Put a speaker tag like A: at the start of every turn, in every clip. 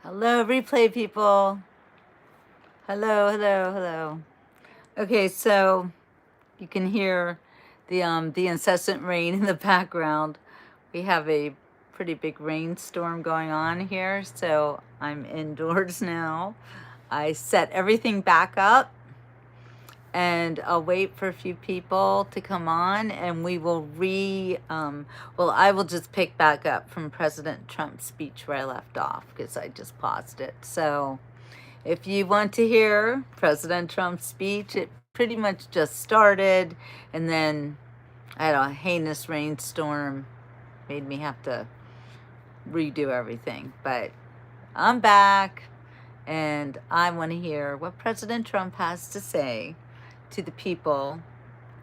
A: Hello, replay people. Hello, hello, hello. Okay, so you can hear the incessant rain in the background. We have a pretty big rainstorm going on here, so I'm indoors now. I set everything back up and I'll wait for a few people to come on and we will well, I will just pick back up from President Trump's speech where I left off because I just paused it. So if you want to hear President Trump's speech, it pretty much just started, and then I had a heinous rainstorm, made me have to redo everything. But I'm back, and I want to hear what President Trump has to say to the people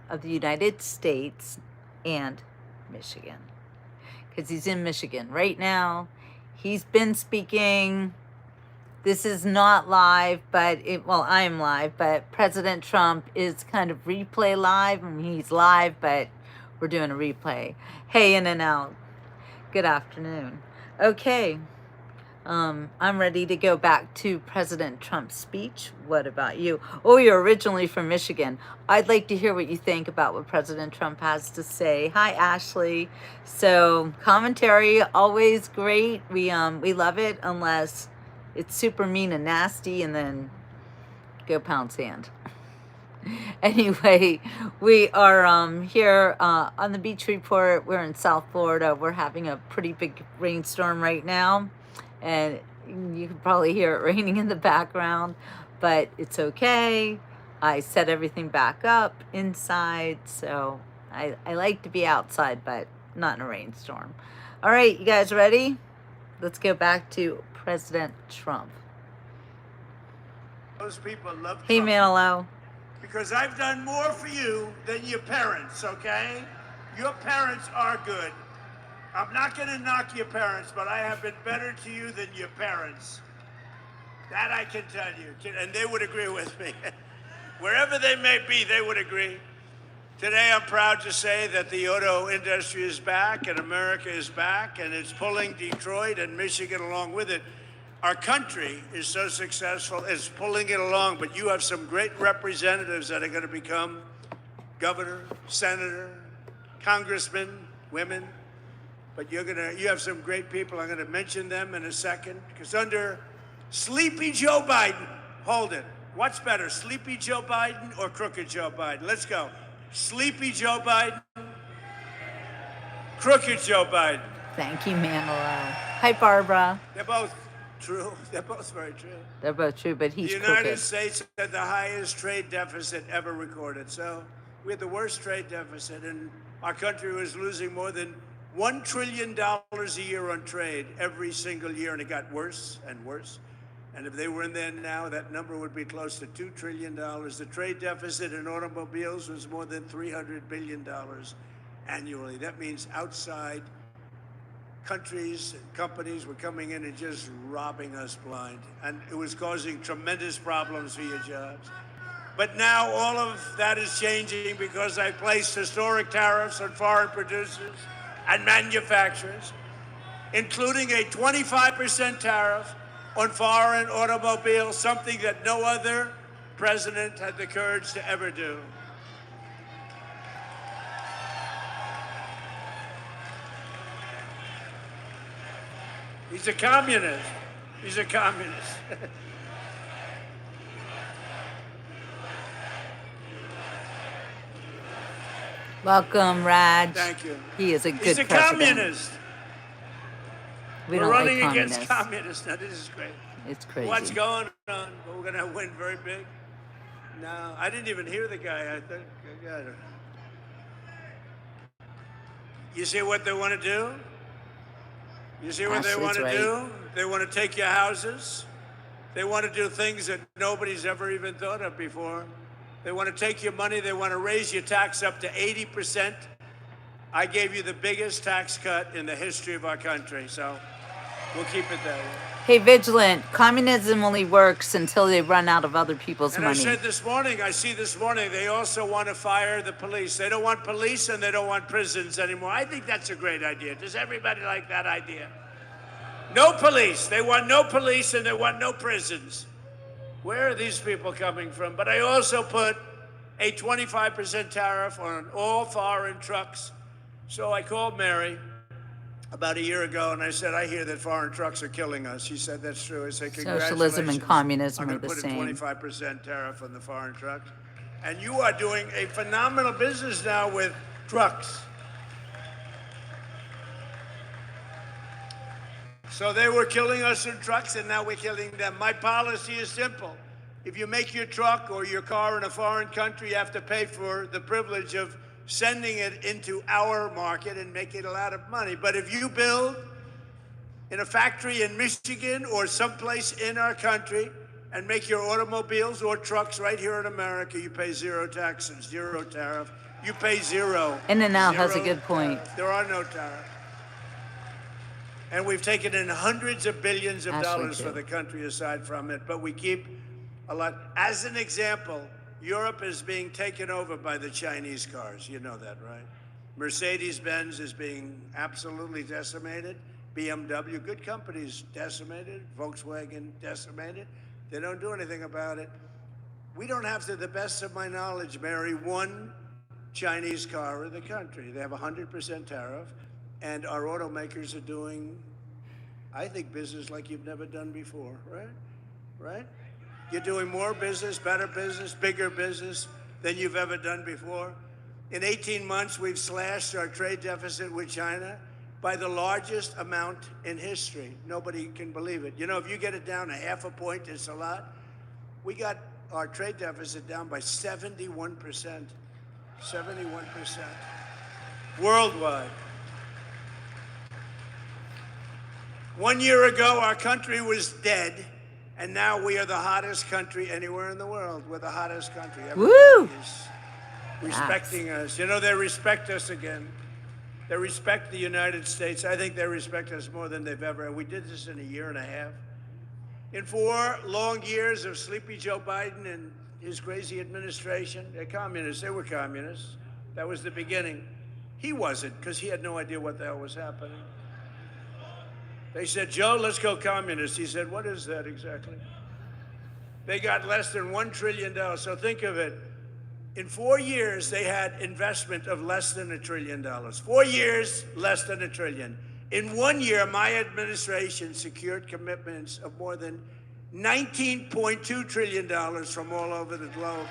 A: of the United States and Michigan. Because he's in Michigan right now. He's been speaking. This is not live, but well, I'm live, but President Trump is kind of replay live. I mean, he's live, but we're doing a replay. Hey, in and out. Good afternoon. Okay. I'm ready to go back to President Trump's speech. What about you? Oh, you're originally from Michigan. I'd like to hear what you think about what President Trump has to say. Hi, Ashley. So, commentary always great. We love it unless it's super mean and nasty, and then go pound sand. Anyway, we are here on the beach report. We're in South Florida. We're having a pretty big rainstorm right now, and you can probably hear it raining in the background, but it's okay. I set everything back up inside, so I like to be outside, but not in a rainstorm. All right, you guys ready? Let's go back to President Trump.
B: Those people love
A: Hey,
B: Trump
A: Manilow.
B: because I've done more for you than your parents, okay? Your parents are good. I'm not going to knock your parents, but I have been better to you than your parents. That I can tell you. And they would agree with me. Wherever they may be, they would agree. Today, I'm proud to say that the auto industry is back and America is back, and it's pulling Detroit and Michigan along with it. Our country is so successful, it's pulling it along, but you have some great representatives that are going to become governor, senator, congressman, women. But you have some great people. I'm going to mention them in a second. Because under Sleepy Joe Biden, hold it. What's better, Sleepy Joe Biden or Crooked Joe Biden? Let's go. Sleepy Joe Biden, Crooked Joe Biden.
A: Thank you, Manilow. Hi, Barbara.
B: They're both true. They're both very true.
A: They're both true, but he's
B: The United
A: crooked.
B: States had the highest trade deficit ever recorded. So we had the worst trade deficit, and our country was losing more than $1 trillion a year on trade every single year, and it got worse and worse. And if they were in there now, that number would be close to $2 trillion. The trade deficit in automobiles was more than $300 billion annually. That means outside countries and companies were coming in and just robbing us blind. And it was causing tremendous problems for your jobs. But now all of that is changing because I placed historic tariffs on foreign producers and manufacturers, including a 25% tariff on foreign automobiles, something that no other president had the courage to ever do. He's a communist. He's a communist.
A: Welcome, Raj.
B: Thank you.
A: He is a good
B: He's a
A: president.
B: communist.
A: We
B: We're
A: don't
B: running
A: like
B: against
A: communists.
B: communists. Now, this is great.
A: It's crazy.
B: What's going on? We're going to win very big. No, I didn't even hear the guy. I think. You see what they want to do? You see what they
A: Ashley's
B: want to
A: right.
B: do? They want to take your houses. They want to do things that nobody's ever even thought of before. They want to take your money. They want to raise your tax up to 80%. I gave you the biggest tax cut in the history of our country, so we'll keep it that way.
A: Hey, Vigilant, communism only works until they run out of other people's
B: And
A: money.
B: I said this morning, they also want to fire the police. They don't want police and they don't want prisons anymore. I think that's a great idea. Does everybody like that idea? No police. They want no police and they want no prisons. Where are these people coming from? But I also put a 25% tariff on all foreign trucks. So I called Mary about a year ago and I said, I hear that foreign trucks are killing us. She said, that's true. I said, congratulations.
A: Socialism and communism
B: I'm
A: are
B: going
A: the
B: to put a
A: same.
B: 25% tariff on the foreign trucks. And you are doing a phenomenal business now with trucks. So they were killing us in trucks, and now we're killing them. My policy is simple. If you make your truck or your car in a foreign country, you have to pay for the privilege of sending it into our market and making a lot of money. But if you build in a factory in Michigan or someplace in our country and make your automobiles or trucks right here in America, you pay zero taxes, zero tariff. You pay zero.
A: In-N-Out has a
B: Zero
A: good point.
B: tariff. There are no tariffs. And we've taken in hundreds of billions of dollars for the country aside from it, but we keep a lot. As an example, Europe is being taken over by the Chinese cars. You know that, right? Mercedes-Benz is being absolutely decimated. BMW, good companies, decimated. Volkswagen, decimated. They don't do anything about it. We don't have, to the best of my knowledge, Mary, one Chinese car in the country. They have a 100% tariff. And our automakers are doing, I think, business like you've never done before, right? Right? You're doing more business, better business, bigger business than you've ever done before. In 18 months, we've slashed our trade deficit with China by the largest amount in history. Nobody can believe it. You know, if you get it down a half a point, it's a lot. We got our trade deficit down by 71%. 71%. Worldwide. 1 year ago, our country was dead, and now we are the hottest country anywhere in the world. We're the hottest country.
A: Woo!
B: Is respecting us. You know, they respect us again. They respect the United States. I think they respect us more than they've ever. And we did this in a year and a half. In 4 long years of sleepy Joe Biden and his crazy administration, they're communists. They were communists. That was the beginning. He wasn't, because he had no idea what the hell was happening. They said, Joe, let's go communist. He said, what is that exactly? They got less than $1 trillion. So think of it. In 4 years, they had investment of less than $1 trillion. 4 years, less than $1 trillion. In 1 year, my administration secured commitments of more than $19.2 trillion from all over the globe.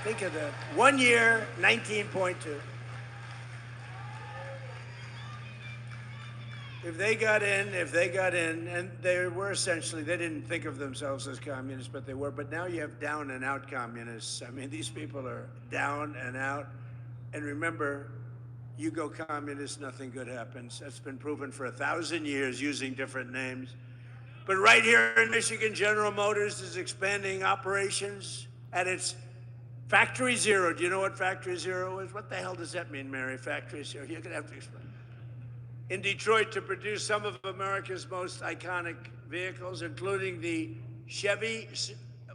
B: Think of that. 1 year, 19.2. If they got in, and they were essentially, they didn't think of themselves as communists, but they were. But now you have down and out communists. I mean, these people are down and out. And remember, you go communist, nothing good happens. That's been proven for 1,000 years using different names. But right here in Michigan, General Motors is expanding operations at its Factory Zero. Do you know what Factory Zero is? What the hell does that mean, Mary? Factory Zero? You're going to have to explain. In Detroit to produce some of America's most iconic vehicles, including the Chevy,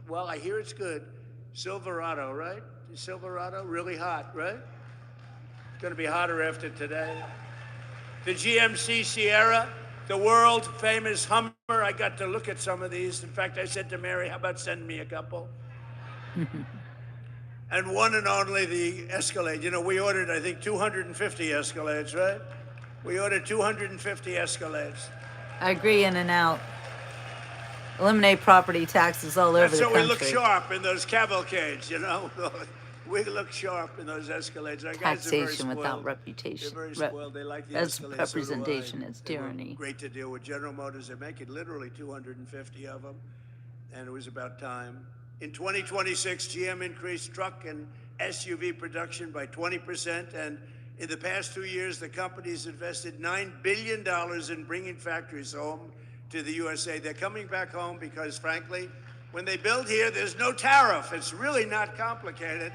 B: well, I hear it's good, Silverado, right? The Silverado, really hot, right? It's going to be hotter after today. The GMC Sierra, the world famous Hummer. I got to look at some of these. In fact, I said to Mary, how about sending me a couple? And one and only the Escalade. You know, we ordered, I think, 250 Escalades, right? We ordered 250 Escalades.
A: I agree, In-N-Out. Eliminate property taxes all over the country.
B: So we look sharp in those cavalcades, you know? We look sharp in those Escalades. Our guys are very
A: Taxation
B: spoiled.
A: without reputation.
B: They're very spoiled. They like the
A: That's
B: Escalades.
A: representation.
B: So do I.
A: It's
B: They were
A: tyranny.
B: great to deal with. General Motors, they're making literally 250 of them, and it was about time. In 2026, GM increased truck and SUV production by 20%, and in the past 2 years, the company's invested $9 billion in bringing factories home to the USA. They're coming back home because, frankly, when they build here, there's no tariff. It's really not complicated.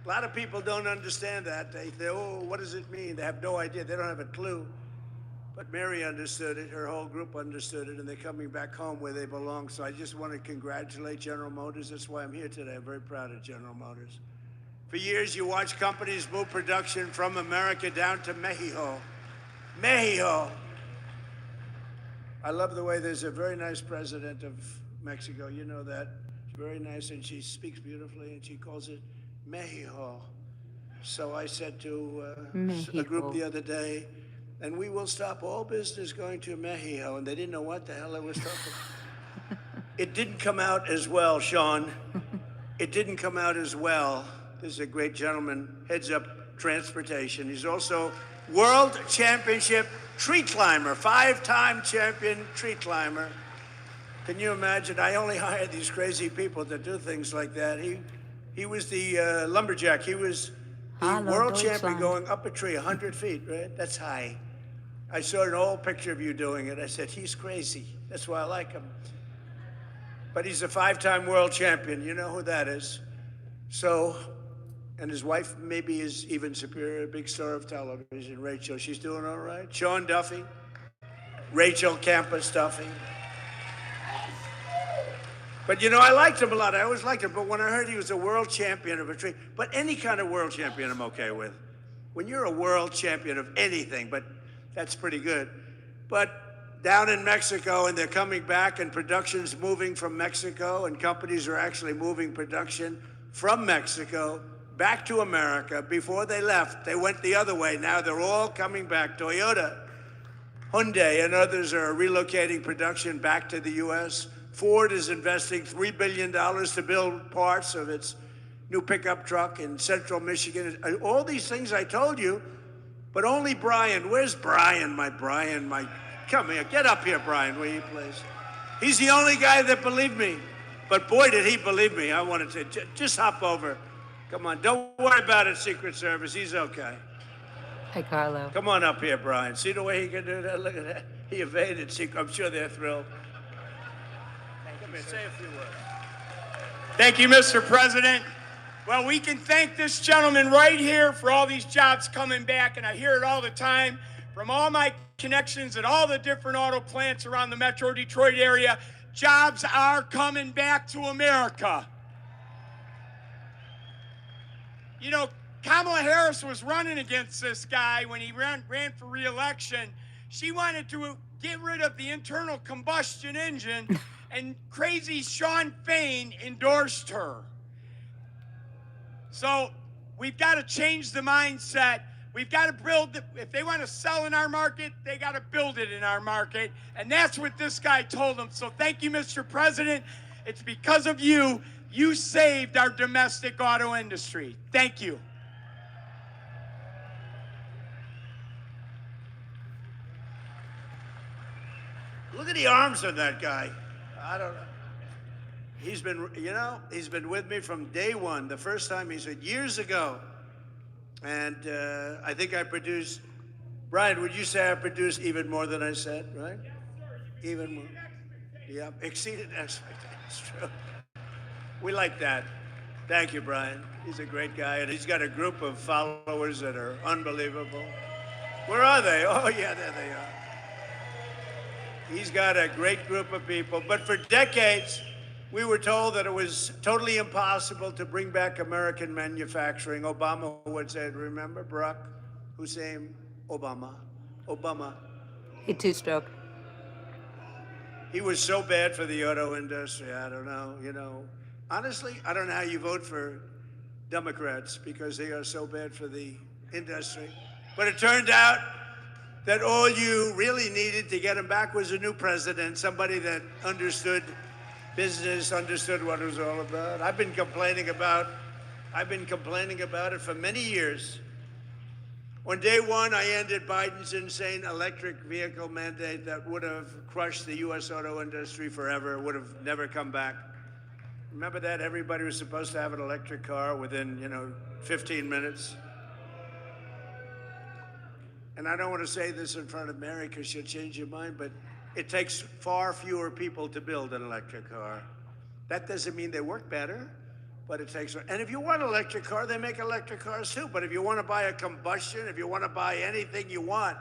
B: A lot of people don't understand that. They say, oh, what does it mean? They have no idea. They don't have a clue. But Mary understood it. Her whole group understood it, and they're coming back home where they belong. So I just want to congratulate General Motors. That's why I'm here today. I'm very proud of General Motors. For years, you watch companies move production from America down to Mexico. Mexico. I love the way there's a very nice president of Mexico. You know that. Very nice, and she speaks beautifully, and she calls it Mexico. So I said to a group
A: Mexico.
B: the other day, and we will stop all business going to Mexico, and they didn't know what the hell I was talking about. It didn't come out as well, Sean. It didn't come out as well. This is a great gentleman, heads up transportation. He's also world championship tree climber, 5-time champion tree climber. Can you imagine? I only hired these crazy people to do things like that. He was the lumberjack. He was the
A: Hallo,
B: world champion
A: Deutschland.
B: going up a tree 100 feet, right? That's high. I saw an old picture of you doing it. I said, he's crazy. That's why I like him. But he's a 5-time world champion. You know who that is. So, and his wife maybe is even superior, a big star of television, Rachel. She's doing all right. Sean Duffy, Rachel Campos Duffy. But you know, I liked him a lot. I always liked him. But when I heard he was a world champion of a tree, but any kind of world champion I'm okay with. When you're a world champion of anything, but that's pretty good. But down in Mexico, and they're coming back, and production's moving from Mexico, and companies are actually moving production from Mexico back to America. Before they left, they went the other way. Now they're all coming back. Toyota, Hyundai, and others are relocating production back to the U.S. Ford is investing $3 billion to build parts of its new pickup truck in central Michigan. All these things I told you, but only Brian. Where's Brian? Come here. Get up here, Brian, will you please? He's the only guy that believed me. But boy, did he believe me. I wanted to just hop over. Come on, don't worry about it, Secret Service. He's okay.
A: Hi, Carlo.
B: Come on up here, Brian. See the way he can do that? Look at that. He evaded Secret. I'm sure they're thrilled. Come here, say a few words.
C: Thank you, Mr. President. Well, we can thank this gentleman right here for all these jobs coming back, and I hear it all the time from all my connections at all the different auto plants around the Metro Detroit area. Jobs are coming back to America. You know, Kamala Harris was running against this guy when he ran for re-election. She wanted to get rid of the internal combustion engine, and crazy Sean Fain endorsed her. So we've got to change the mindset. We've got to build, if they want to sell in our market, they got to build it in our market. And that's what this guy told them. So thank you, Mr. President. It's because of you, you saved our domestic auto industry. Thank you.
B: Look at the arms of that guy. I don't know. He's been, he's been with me from day one. The first time he said years ago. And I think I produced, Brian, would you say I produced even more than I said, right?
C: Yes, sir.
B: Even more. Yeah, exceeded expectations. True. We like that. Thank you, Brian. He's a great guy, and he's got a group of followers that are unbelievable. Where are they? Oh, yeah, there they are. He's got a great group of people, but for decades, we were told that it was totally impossible to bring back American manufacturing. Obama would say, remember Barack Hussein Obama?
A: He two-stroke.
B: He was so bad for the auto industry. I don't know, Honestly, I don't know how you vote for Democrats because they are so bad for the industry. But it turned out that all you really needed to get him back was a new president, somebody that understood business, understood what it was all about. I've been complaining about it for many years. On day one, I ended Biden's insane electric vehicle mandate that would have crushed the U.S. auto industry forever, would have never come back. Remember that? Everybody was supposed to have an electric car within, 15 minutes. And I don't want to say this in front of Mary because she'll change your mind, but it takes far fewer people to build an electric car. That doesn't mean they work better, but it takes, and if you want an electric car, they make electric cars too. But if you want to buy a combustion, if you want to buy anything you want,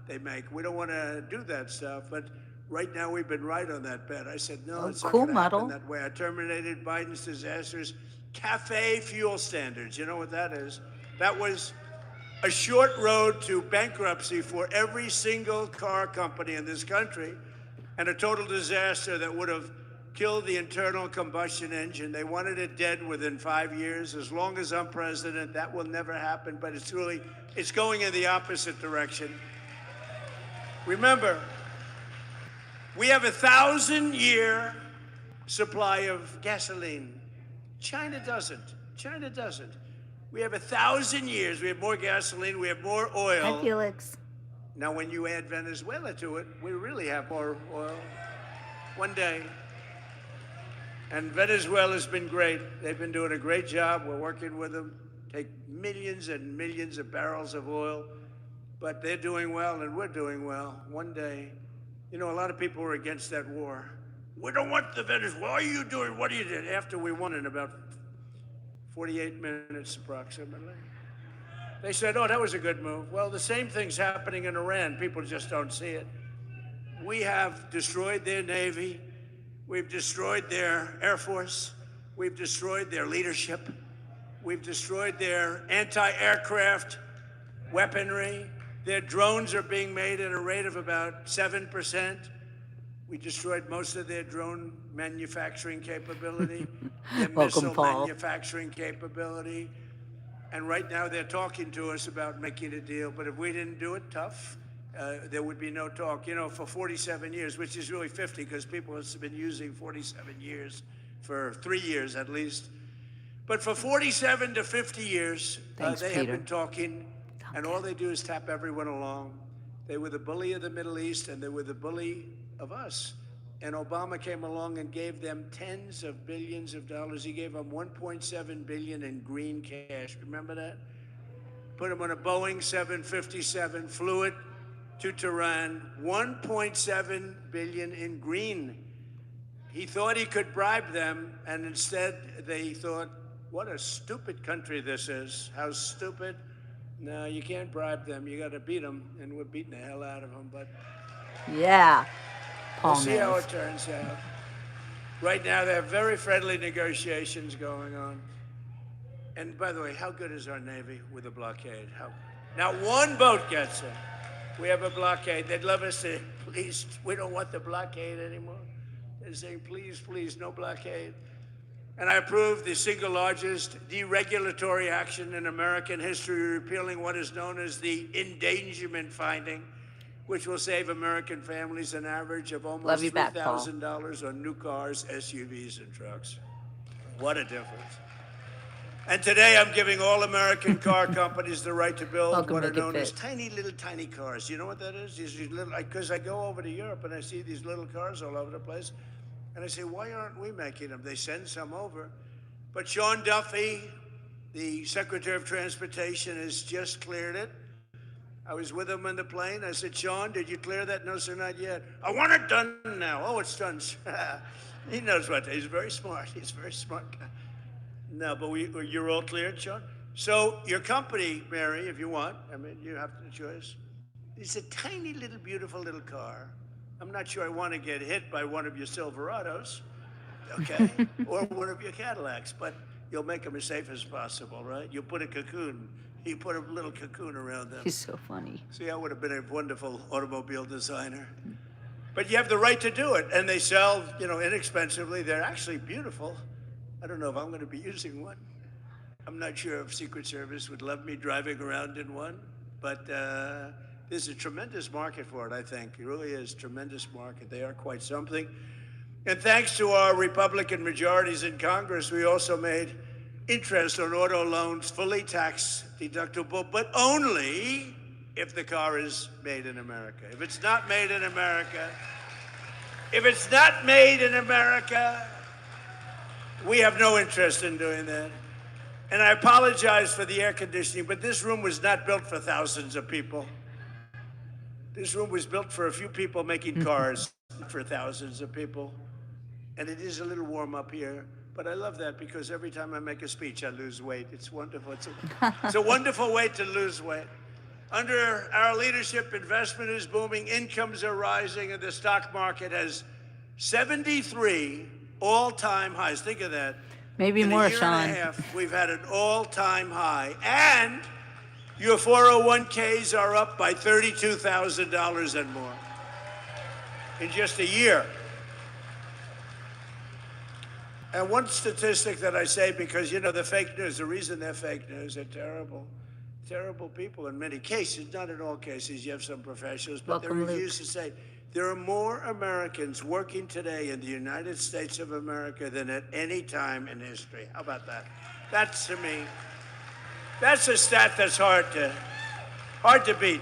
B: they make. We don't want to do that stuff, but right now we've been right on that bet. I said, no, it's not
A: cool
B: going to happen
A: model.
B: that way. I terminated Biden's disastrous CAFE fuel standards. You know what that is? That was a short road to bankruptcy for every single car company in this country. and a total disaster that would have killed the internal combustion engine. They wanted it dead within 5 years. As long as I'm president, that will never happen, but it's going in the opposite direction. Remember, we have a 1,000-year supply of gasoline. China doesn't. China doesn't. We have 1,000 years. We have more gasoline. We have more oil.
A: Hi, Felix.
B: Now, when you add Venezuela to it, we really have more oil. One day. And Venezuela's been great. They've been doing a great job. We're working with them. Take millions and millions of barrels of oil. But they're doing well, and we're doing well. One day, you know, a lot of people were against that war. We don't want the Venezuela. What are you doing? What do you do? After we won in about 48 minutes approximately. They said, oh, that was a good move. Well, the same thing's happening in Iran. People just don't see it. We have destroyed their Navy. We've destroyed their Air Force. We've destroyed their leadership. We've destroyed their anti-aircraft weaponry. Their drones are being made at a rate of about 7%. We destroyed most of their drone manufacturing capability, their
A: Welcome,
B: missile
A: Paul.
B: manufacturing capability. And right now they're talking to us about making a deal. But if we didn't do it tough, there would be no talk. You know, for 47 years, which is really 50 because people have been using 47 years for 3 years at least. But for 47 to 50 years,
A: Thanks,
B: they
A: Peter.
B: have been talking, and all they do is tap everyone along. They were the bully of the Middle East, and they were the bully of us. And Obama came along and gave them tens of billions of dollars. He gave them 1.7 billion in green cash. Remember that? Put them on a Boeing 757, flew it to Tehran. 1.7 billion in green. He thought he could bribe them, and instead they thought, what a stupid country this is. How stupid. No, you can't bribe them. You got to beat them, and we're beating the hell out of them. But
A: Yeah. Paul
B: we'll see how
A: knows.
B: it turns out. Right now, there are very friendly negotiations going on. And by the way, how good is our Navy with a blockade? Now, one boat gets it. We have a blockade. They'd love us to, please, we don't want the blockade anymore. They're saying, please, please, no blockade. And I approved the single largest deregulatory action in American history, repealing what is known as the endangerment finding, which will save American families an average of
A: Love
B: almost
A: you back, Paul.
B: $3,000 on new cars, SUVs, and trucks. What a difference. And today I'm giving all American car companies the right to build
A: Welcome,
B: what are
A: Make It
B: known as
A: Fit.
B: tiny cars. You know what that is? These little, because I go over to Europe and I see these little cars all over the place. And I say, why aren't we making them? They send some over. But Sean Duffy, the Secretary of Transportation, has just cleared it. I was with him on the plane. I said, Sean, did you clear that? No, sir, not yet. I want it done now. Oh, it's done. He knows what. He's very smart. He's a very smart guy. No, but you're all cleared, Sean? So your company, Mary, if you want, I mean, you have the choice. It's a tiny little, beautiful little car. I'm not sure I want to get hit by one of your Silverados, okay, or one of your Cadillacs, but you'll make them as safe as possible, right? You put a cocoon. You put a little cocoon around them.
A: He's so funny.
B: See, I would have been a wonderful automobile designer. But you have the right to do it, and they sell, you know, inexpensively. They're actually beautiful. I don't know if I'm going to be using one. I'm not sure if Secret Service would love me driving around in one, but there's a tremendous market for it, I think. It really is a tremendous market. They are quite something. And thanks to our Republican majorities in Congress, we also made interest on auto loans fully tax deductible, but only if the car is made in America. If it's not made in America, we have no interest in doing that. And I apologize for the air conditioning, but this room was not built for thousands of people. This room was built for a few people making cars for thousands of people. And it is a little warm up here. But I love that because every time I make a speech, I lose weight. It's wonderful. It's a wonderful way to lose weight. Under our leadership, investment is booming, incomes are rising, and the stock market has 73 all-time highs. Think of that.
A: Maybe
B: In
A: more,
B: a year
A: Sean.
B: and a half, we've had an all-time high. And your 401ks are up by $32,000 and more. in just a year. And one statistic that I say, because, you know, the fake news, the reason they're fake news, they're terrible, terrible people in many cases, not in all cases. You have some professionals, but
A: Welcome,
B: they refuse
A: Luke.
B: to say there are more Americans working today in the United States of America than at any time in history. How about that? That's, to me, that's a stat that's hard to beat.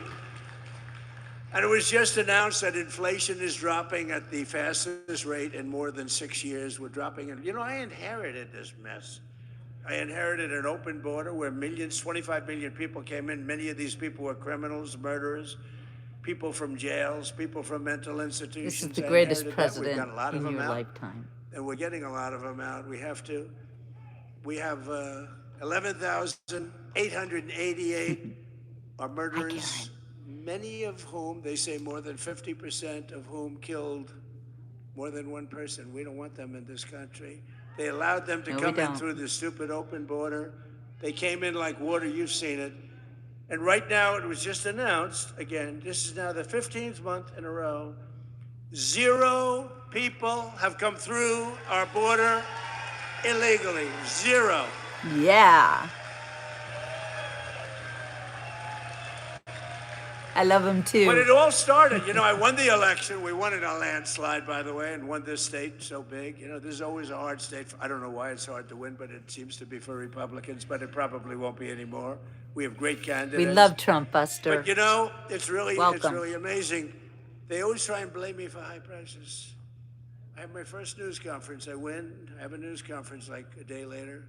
B: And it was just announced that inflation is dropping at the fastest rate in more than 6 years. We're dropping it. You know, I inherited this mess. I inherited an open border where millions, 25 million people came in. Many of these people were criminals, murderers, people from jails, people from mental institutions.
A: This is the
B: I
A: greatest
B: inherited that. We've
A: president
B: got a lot of
A: in
B: them
A: your
B: out,
A: lifetime.
B: and we're getting a lot of them out. We have to. We have 11,888 are murderers, many of whom, they say more than 50% of whom killed more than one person. We don't want them in this country. They allowed them to
A: No, we
B: come in
A: don't.
B: through the stupid open border. They came in like water, you've seen it. And right now, it was just announced, again, this is now the 15th month in a row, 0 people have come through our border illegally. 0.
A: Yeah. I love him too.
B: When it all started, you know, I won the election. We won in a landslide, by the way, and won this state so big. You know, this is always a hard state. I don't know why it's hard to win, but it seems to be for Republicans, but it probably won't be anymore. We have great candidates.
A: We love Trump, Buster.
B: But you know, it's really
A: Welcome.
B: amazing. They always try and blame me for high prices. I have my first news conference. I win. I have a news conference like a day later.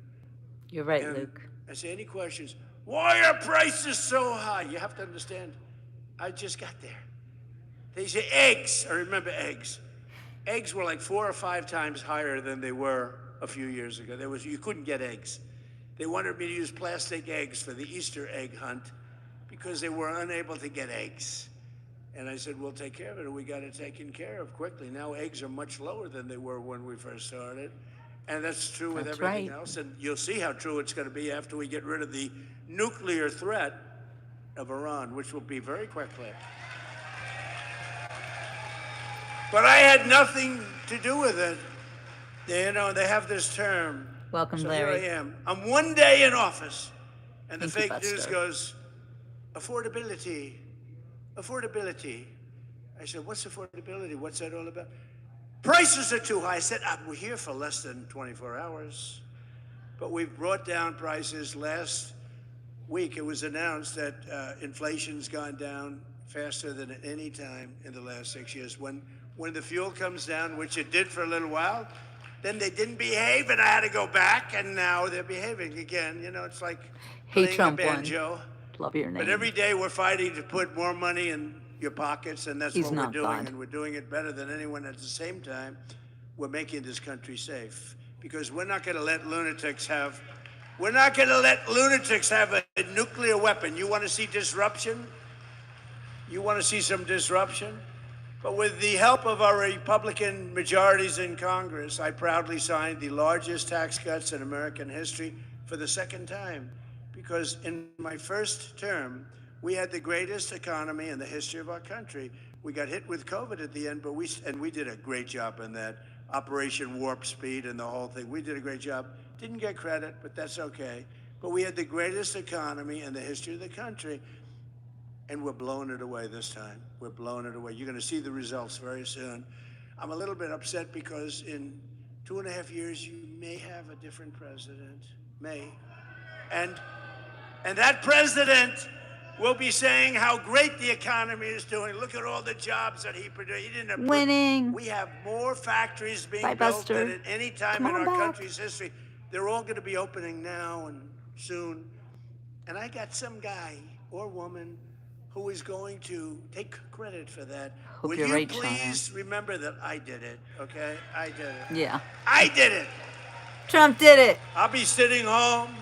A: You're right,
B: And
A: Luke.
B: I say, any questions? Why are prices so high? You have to understand, I just got there. They say eggs. I remember eggs. Eggs were like 4 or 5 times higher than they were a few years ago. You couldn't get eggs. They wanted me to use plastic eggs for the Easter egg hunt because they were unable to get eggs. And I said, we'll take care of it. And we got it taken care of quickly. Now eggs are much lower than they were when we first started. And that's true with
A: That's
B: everything
A: right.
B: else. And you'll see how true it's going to be after we get rid of the nuclear threat of Iran, which will be very quickly. But I had nothing to do with it. You know, they have this term.
A: Welcome,
B: so
A: Larry.
B: here I am. I'm one day in office, and the
A: Thank you,
B: fake news
A: Buster.
B: goes, affordability, affordability. I said, what's affordability? What's that all about? Prices are too high. I said, we're here for less than 24 hours. But we've brought down prices. Last week, it was announced that inflation's gone down faster than at any time in the last 6 years. When the fuel comes down, which it did for a little while, then they didn't behave, and I had to go back, and now they're behaving again. You know, it's like
A: Hey,
B: playing
A: Trump
B: a
A: won.
B: banjo.
A: Love your name.
B: But every day we're fighting to put more money in your pockets, and that's
A: He's
B: what we're
A: not
B: doing,
A: God.
B: and we're doing it better than anyone. At the same time, we're making this country safe because we're not going to let lunatics have. We're not going to let lunatics have a nuclear weapon. You want to see disruption? You want to see some disruption? But with the help of our Republican majorities in Congress, I proudly signed the largest tax cuts in American history for the second time. Because in my first term, we had the greatest economy in the history of our country. We got hit with COVID at the end, but we did a great job in that. Operation Warp Speed and the whole thing. We did a great job. Didn't get credit, but that's okay. But we had the greatest economy in the history of the country. And we're blowing it away this time. We're blowing it away. You're going to see the results very soon. I'm a little bit upset because in 2.5 years, you may have a different president. May. And that president will be saying how great the economy is doing. Look at all the jobs that he produced. He didn't have
A: Winning.
B: We have more factories being
A: Bye,
B: built
A: Buster.
B: than at any time
A: Come
B: in
A: on
B: our
A: back.
B: country's history. They're all going to be opening now and soon. And I got some guy or woman who is going to take credit for that.
A: Hope
B: Will
A: you're
B: you
A: right,
B: please remember that I did it, okay? I did it.
A: Yeah.
B: I did it.
A: Trump did it.
B: I'll be sitting home.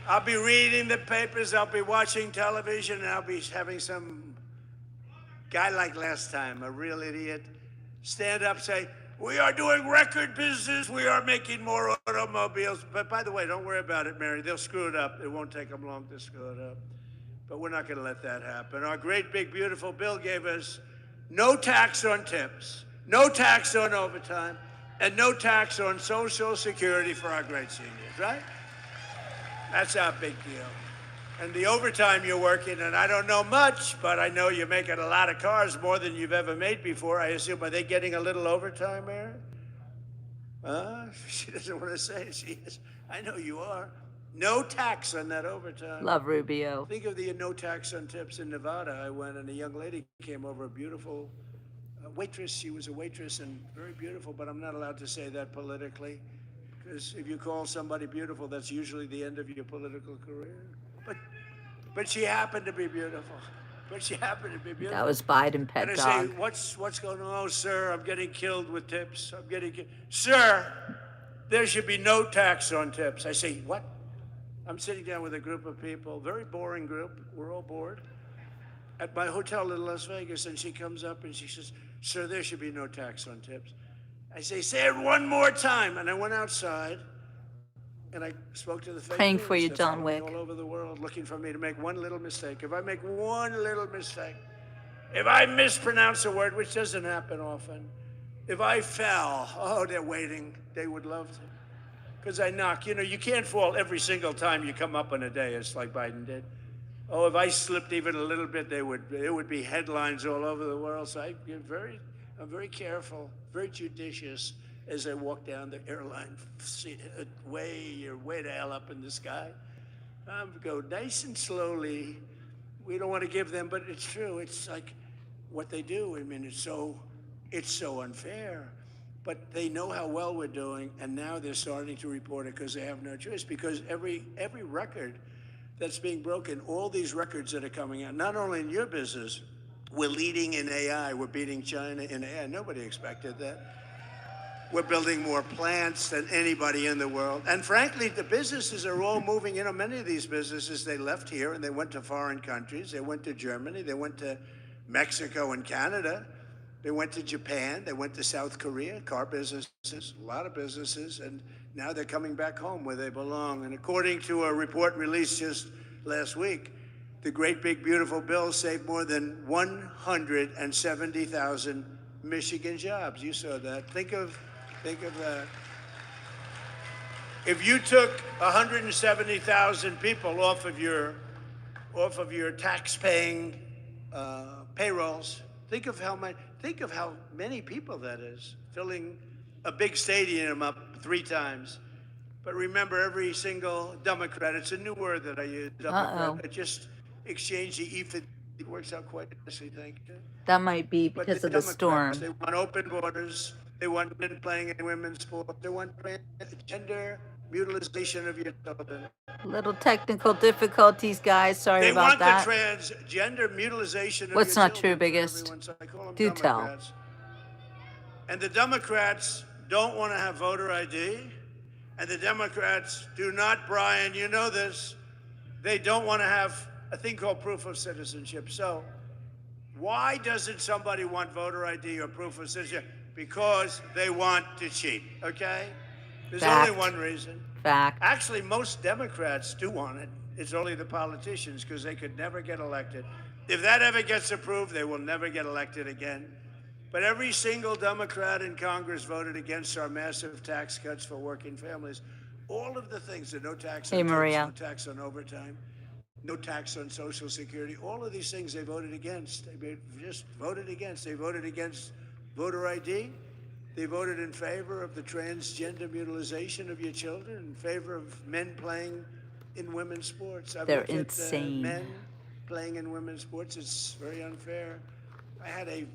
B: I'll be reading the papers. I'll be watching television. And I'll be having some guy like last time, a real idiot, stand up, say, we are doing record business. We are making more automobiles. But by the way, don't worry about it, Mary. They'll screw it up. It won't take them long to screw it up. But we're not going to let that happen. Our great, big, beautiful bill gave us no tax on tips, no tax on overtime, and no tax on Social Security for our great seniors, right? That's our big deal. And the overtime you're working, and I don't know much, but I know you're making a lot of cars, more than you've ever made before. I assume, are they getting a little overtime, Mary? She doesn't want to say it. She is. I know you are. No tax on that overtime.
A: Love Rubio.
B: Think of the no tax on tips in Nevada. I went, and a young lady came over, a beautiful waitress. She was a waitress and very beautiful, but I'm not allowed to say that politically, because if you call somebody beautiful, that's usually the end of your political career. But she happened to be beautiful. But she happened to be beautiful.
A: That was Biden pet
B: And I
A: dog.
B: say, what's going on? Oh, sir, I'm getting killed with tips. I'm getting killed. Sir, there should be no tax on tips. I say, what? I'm sitting down with a group of people, very boring group. We're all bored. At my hotel in Las Vegas, and she comes up and she says, sir, there should be no tax on tips. I say it one more time. And I went outside. And I spoke to the fake
A: Praying
B: news.
A: for you,
B: They're
A: John
B: following
A: Wick.
B: all over the world, looking for me to make one little mistake. If I make one little mistake, if I mispronounce a word, which doesn't happen often, if I fell, oh, they're waiting. They would love to. Because I knock. You know, you can't fall every single time you come up on a day. It's like Biden did. Oh, if I slipped even a little bit, it would be headlines all over the world. So I'm very careful, very judicious as I walk down the airline, way the hell up in the sky. Go nice and slowly. We don't want to give them, but it's true. It's like what they do. I mean, it's so unfair. But they know how well we're doing, and now they're starting to report it because they have no choice. Because every record that's being broken, all these records that are coming out, not only in your business, we're leading in AI. We're beating China in AI. Nobody expected that. We're building more plants than anybody in the world. And frankly, the businesses are all moving. You know, many of these businesses, they left here and they went to foreign countries. They went to Germany. They went to Mexico and Canada. They went to Japan. They went to South Korea, car businesses, a lot of businesses. And now they're coming back home where they belong. And according to a report released just last week, the great big beautiful bill saved more than 170,000 Michigan jobs. You saw that. Think of that. If you took 170,000 people off of your tax-paying payrolls, think of how many people that is, filling a big stadium up 3 times. But remember, every single Democrat, it's a new word that I use, Democrat, I just exchange the E for it works out quite nicely, thank you.
A: That might be
B: But
A: because of the storm.
B: They want open borders. They want men playing in women's sports. They want gender mutilation of your children.
A: Little technical difficulties, guys. Sorry about that.
B: They want the transgender mutilation of
A: What's
B: your
A: not
B: children.
A: true, biggest?
B: Everyone, so I call them
A: Do tell.
B: Democrats. And the Democrats don't want to have voter ID. And the Democrats do not, Brian, you know this, they don't want to have a thing called proof of citizenship. So why doesn't somebody want voter ID or proof of citizenship? Because they want to cheat, okay? There's
A: Fact.
B: only one reason.
A: Fact.
B: Actually, most Democrats do want it. It's only the politicians, because they could never get elected. If that ever gets approved, they will never get elected again. But every single Democrat in Congress voted against our massive tax cuts for working families. All of the things, the no tax on
A: Hey,
B: tips,
A: Maria.
B: no tax on overtime, no tax on Social Security, all of these things they voted against. They just voted against. They voted against voter ID. They voted in favor of the transgender mutilation of your children, in favor of men playing in women's sports.
A: They're insane.
B: Men playing in women's sports. It's very unfair. I had a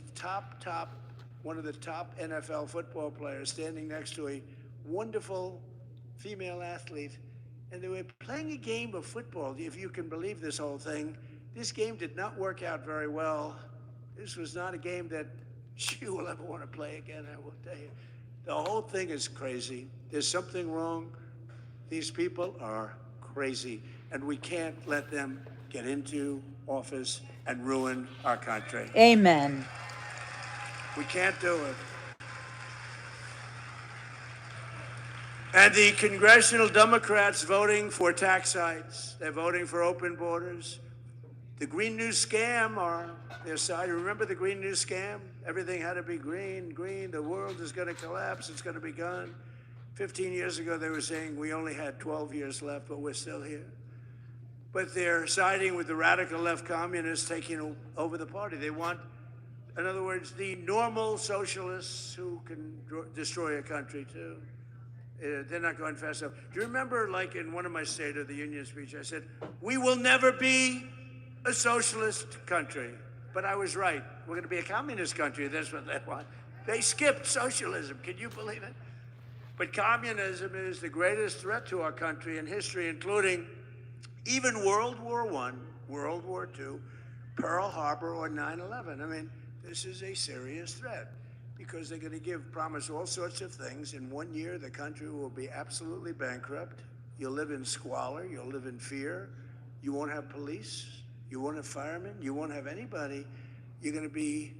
B: one of the top NFL football players standing next to a wonderful female athlete, and they were playing a game of football. If you can believe this whole thing, this game did not work out very well. This was not a game that she will ever want to play again, I will tell you. The whole thing is crazy. There's something wrong. These people are crazy, and we can't let them get into office and ruin our country.
A: Amen.
B: We can't do it. And the congressional Democrats voting for tax hikes, they're voting for open borders. The Green New Scam are their side. Remember the Green New Scam? Everything had to be green, green. The world is going to collapse. It's going to be gone. 15 years ago, they were saying we only had 12 years left, but we're still here. But they're siding with the radical left communists taking over the party. They want, in other words, the normal socialists who can destroy a country too. They're not going fast enough. Do you remember, like in one of my State of the Union speeches, I said, we will never be a socialist country. But I was right. We're going to be a communist country. That's what they want. They skipped socialism. Can you believe it? But communism is the greatest threat to our country in history, including even World War I, World War II, Pearl Harbor, or 9/11. I mean, this is a serious threat because they're going to promise all sorts of things. In 1 year, the country will be absolutely bankrupt. You'll live in squalor. You'll live in fear. You won't have police. You won't have firemen. You won't have anybody. You're going to be,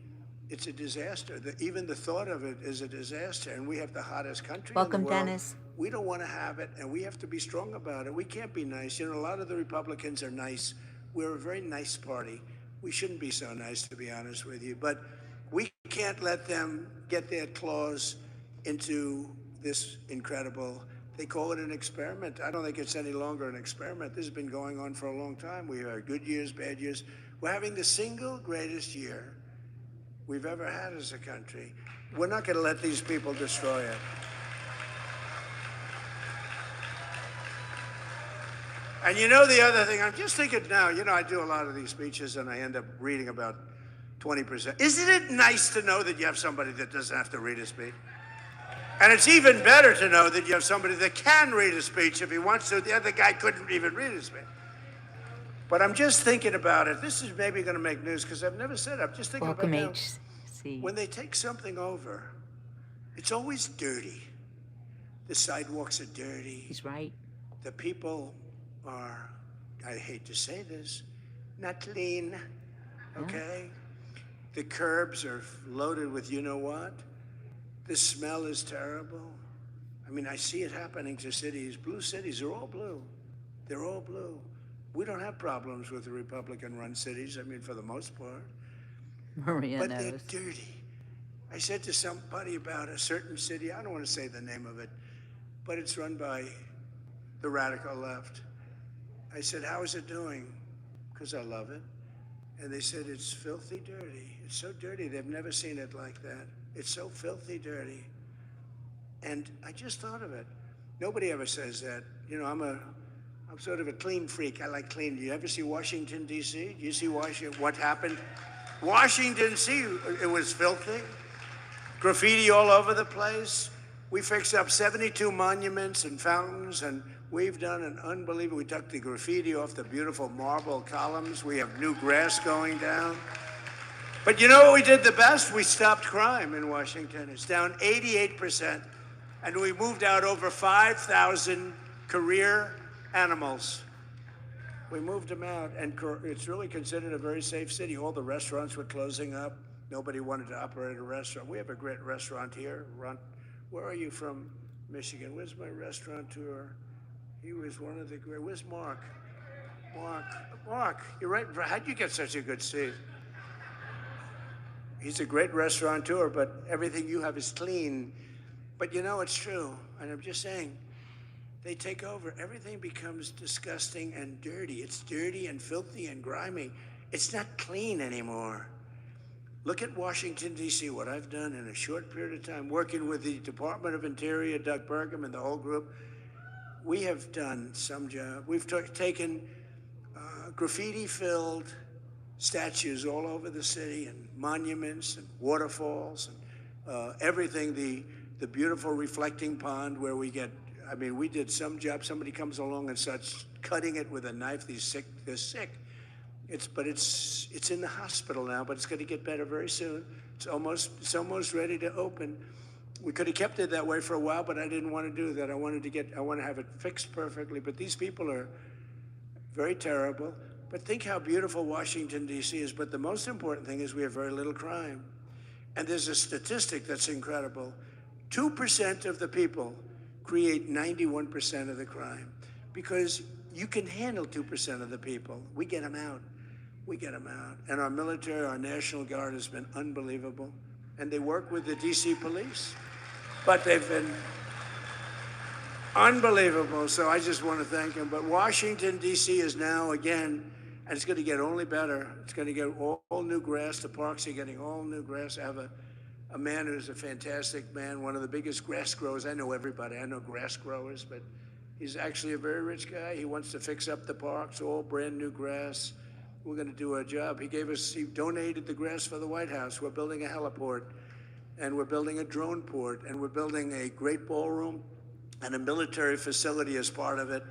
B: it's a disaster. Even the thought of it is a disaster. And we have the hottest country
A: Welcome,
B: in the world.
A: Dennis.
B: We don't want to have it, and we have to be strong about it. We can't be nice. You know, a lot of the Republicans are nice. We're a very nice party. We shouldn't be so nice, to be honest with you. But we can't let them get their claws into this incredible, they call it an experiment. I don't think it's any longer an experiment. This has been going on for a long time. We have good years, bad years. We're having the single greatest year we've ever had as a country. We're not going to let these people destroy it. And you know the other thing, I'm just thinking now, you know, I do a lot of these speeches and I end up reading about 20%. Isn't it nice to know that you have somebody that doesn't have to read a speech? And it's even better to know that you have somebody that can read a speech if he wants to. The other guy couldn't even read a speech. But I'm just thinking about it. This is maybe going to make news because I've never said it. I'm just thinking
A: Welcome,
B: about
A: HC.
B: when they take something over, it's always dirty. The sidewalks are dirty.
A: He's right.
B: The people are, I hate to say this, not clean, okay? The curbs are loaded with you know what? The smell is terrible. I mean, I see it happening to cities. Blue cities are all blue. They're all blue. We don't have problems with the Republican-run cities, I mean, for the most part.
A: Maria
B: But
A: knows.
B: they're dirty. I said to somebody about a certain city, I don't want to say the name of it, but it's run by the radical left. I said, how is it doing? Because I love it. And they said, it's filthy dirty. It's so dirty, they've never seen it like that. It's so filthy dirty. And I just thought of it. Nobody ever says that. You know, I'm sort of a clean freak. I like clean. Do you ever see Washington, D.C.? Do you see what happened? Washington, D.C., it was filthy. Graffiti all over the place. We fixed up 72 monuments and fountains, and we've done an unbelievable, we took the graffiti off the beautiful marble columns. We have new grass going down. But you know what we did the best? We stopped crime in Washington. It's down 88%. And we moved out over 5,000 career animals. We moved them out, and it's really considered a very safe city. All the restaurants were closing up. Nobody wanted to operate a restaurant. We have a great restaurant here. Where are you from, Michigan? Where's my restaurateur? He was one of the great. Where's Mark? Mark, you're right. How'd you get such a good seat? He's a great restaurateur, but everything you have is clean. But you know, it's true. And I'm just saying, they take over. Everything becomes disgusting and dirty. It's dirty and filthy and grimy. It's not clean anymore. Look at Washington, D.C., what I've done in a short period of time, working with the Department of Interior, Doug Burgum, and the whole group. We have done some job. We've taken graffiti-filled statues all over the city and monuments and waterfalls and everything. The beautiful reflecting pond where we get, I mean, we did some job. Somebody comes along and starts cutting it with a knife. They're sick. It's in the hospital now, but it's going to get better very soon. It's almost ready to open. We could have kept it that way for a while, but I didn't want to do that. I want to have it fixed perfectly. But these people are very terrible. But think how beautiful Washington, D.C. is. But the most important thing is we have very little crime. And there's a statistic that's incredible. 2% of the people create 91% of the crime because you can handle 2% of the people. We get them out. we get them out. And our military, our National Guard has been unbelievable. And they work with the DC police. But they've been unbelievable. So I just want to thank them. But Washington, D.C. is now, again, and it's going to get only better. It's going to get all new grass. The parks are getting all new grass. I have a man who's a fantastic man, one of the biggest grass growers. I know everybody. I know grass growers, but he's actually a very rich guy. He wants to fix up the parks, all brand new grass. We're going to do our job. He donated the grass for the White House. We're building a heliport, and we're building a drone port, and we're building a great ballroom and a military facility as part of it,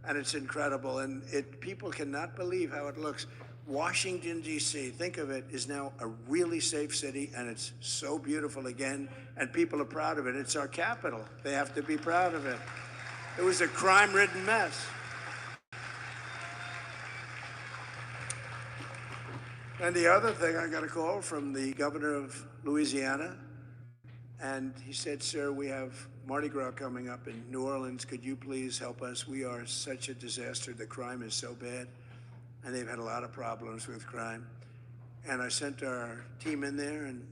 B: and it's incredible. And people cannot believe how it looks. Washington, D.C., think of it, is now a really safe city, and it's so beautiful again, and people are proud of it. It's our capital. They have to be proud of it. It was a crime-ridden mess. And the other thing, I got a call from the governor of Louisiana, and he said, sir, we have Mardi Gras coming up in New Orleans. Could you please help us? We are such a disaster. The crime is so bad, and they've had a lot of problems with crime. And I sent our team in there and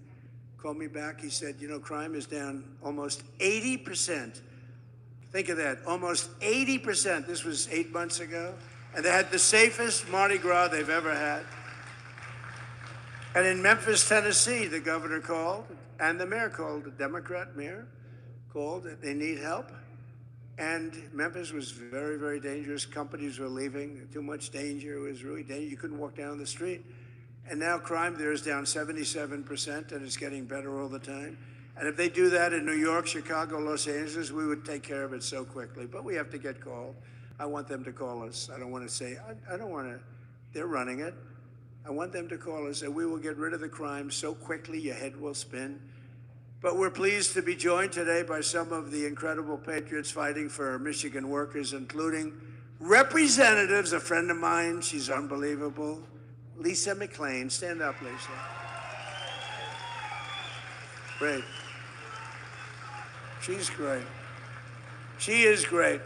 B: called me back. He said, you know, crime is down almost 80%. Think of that, almost 80%. This was 8 months ago. And they had the safest Mardi Gras they've ever had. And in Memphis, Tennessee, the governor called, and the mayor called, the Democrat mayor called, they need help. And Memphis was very, very dangerous. Companies were leaving, too much danger. It was really dangerous. You couldn't walk down the street. And now crime there is down 77%, and it's getting better all the time. And if they do that in New York, Chicago, Los Angeles, we would take care of it so quickly. But we have to get called. I want them to call us. I don't want to say, I don't want to, they're running it. I want them to call us, and we will get rid of the crime so quickly your head will spin. But we're pleased to be joined today by some of the incredible patriots fighting for Michigan workers, including representatives, a friend of mine, she's unbelievable, Lisa McClain. Stand up, Lisa. Great. She's great. She is great.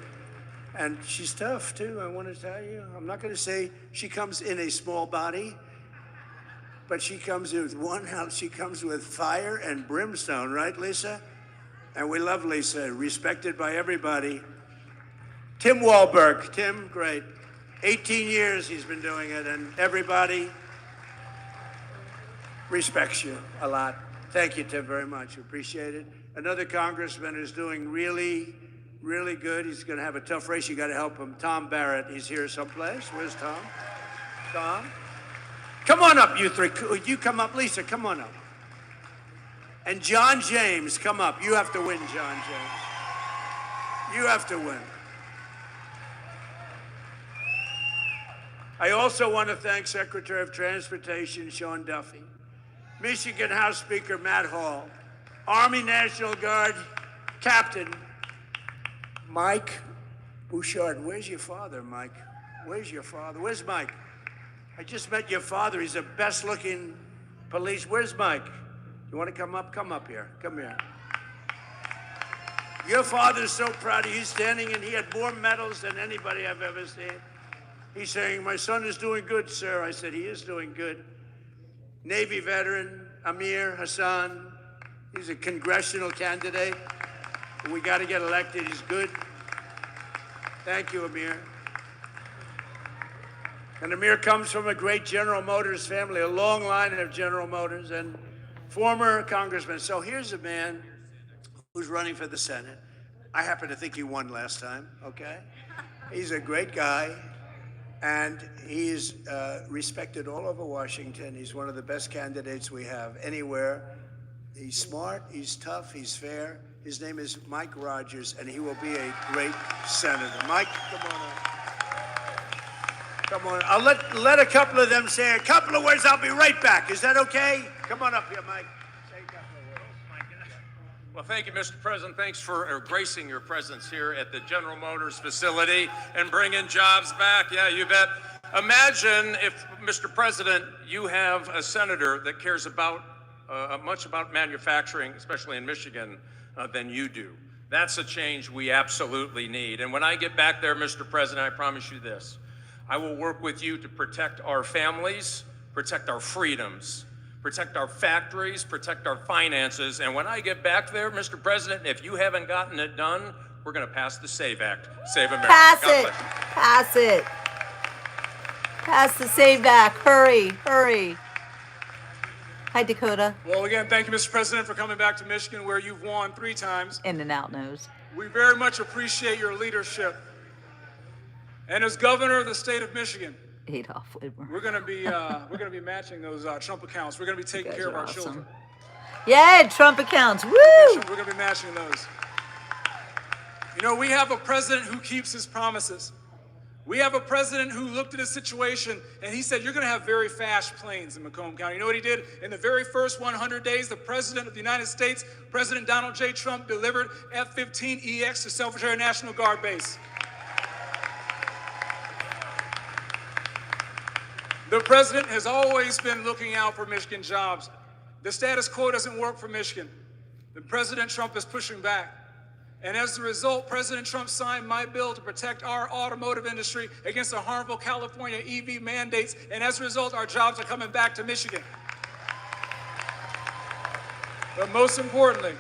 B: And she's tough, too, I want to tell you. I'm not going to say she comes in a small body, but she comes with one house. She comes with fire and brimstone, right, Lisa? And we love Lisa, respected by everybody. Tim Wahlberg. Tim, great. 18 years he's been doing it, and everybody respects you a lot. Thank you, Tim, very much. Appreciate it. Another congressman who's doing really, really good. He's going to have a tough race. You got to help him. Tom Barrett. He's here someplace. Where's Tom? Tom? Come on up, you three. You come up. Lisa, come on up. And John James, come up. You have to win, John James. You have to win. I also want to thank Secretary of Transportation Sean Duffy, Michigan House Speaker Matt Hall, Army National Guard Captain Mike Bouchard. Where's your father, Mike? Where's your father? Where's Mike? I just met your father. He's the best looking police. Where's Mike? You want to come up? Come up here. Come here. Your father's so proud of you. He's standing and he had more medals than anybody I've ever seen. He's saying, my son is doing good, sir. I said, he is doing good. Navy veteran, Amir Hassan. He's a congressional candidate. We got to get elected. He's good. Thank you, Amir. And Amir comes from a great General Motors family, a long line of General Motors, and former congressman. So here's a man who's running for the Senate. I happen to think he won last time, okay? He's a great guy, and he's respected all over Washington. He's one of the best candidates we have anywhere. He's smart, he's tough, he's fair. His name is Mike Rogers, and he will be a great senator. Mike, come on up. Come on. I'll let a couple of them say a couple of words. I'll be right back. Is that okay? Come on up here, Mike. Say a couple of words.
D: Well, thank you, Mr. President. Thanks for gracing your presence here at the General Motors facility and bringing jobs back. Yeah, you bet. Imagine if, Mr. President, you have a senator that cares about much about manufacturing, especially in Michigan, than you do. That's a change we absolutely need. And when I get back there, Mr. President, I promise you this. I will work with you to protect our families, protect our freedoms, protect our factories, protect our finances. And when I get back there, Mr. President, if you haven't gotten it done, we're going to pass the SAVE Act. Save America.
A: Pass
D: God
A: it.
D: bless you.
A: Pass it. Pass the SAVE Act. Hurry. Hurry. Hi, Dakota.
E: Well, again, thank you, Mr. President, for coming back to Michigan, where you've won 3 times.
A: In and out nose.
E: We very much appreciate your leadership. And as governor of the state of Michigan,
A: Adolf Whitmer.
E: we're going to be matching those Trump accounts. We're going to be taking
A: You guys
E: care of
A: are
E: our
A: awesome.
E: children.
A: Yay, Trump accounts. Woo!
E: We're going to be matching those. You know, we have a president who keeps his promises. We have a president who looked at a situation and he said, you're going to have very fast planes in Macomb County. You know what he did? In the very first 100 days, the president of the United States, President Donald J. Trump, delivered F-15EX to Self Air National Guard Base. The president has always been looking out for Michigan jobs. The status quo doesn't work for Michigan. The President Trump is pushing back. And as a result, President Trump signed my bill to protect our automotive industry against the harmful California EV mandates. And as a result, our jobs are coming back to Michigan. But most importantly,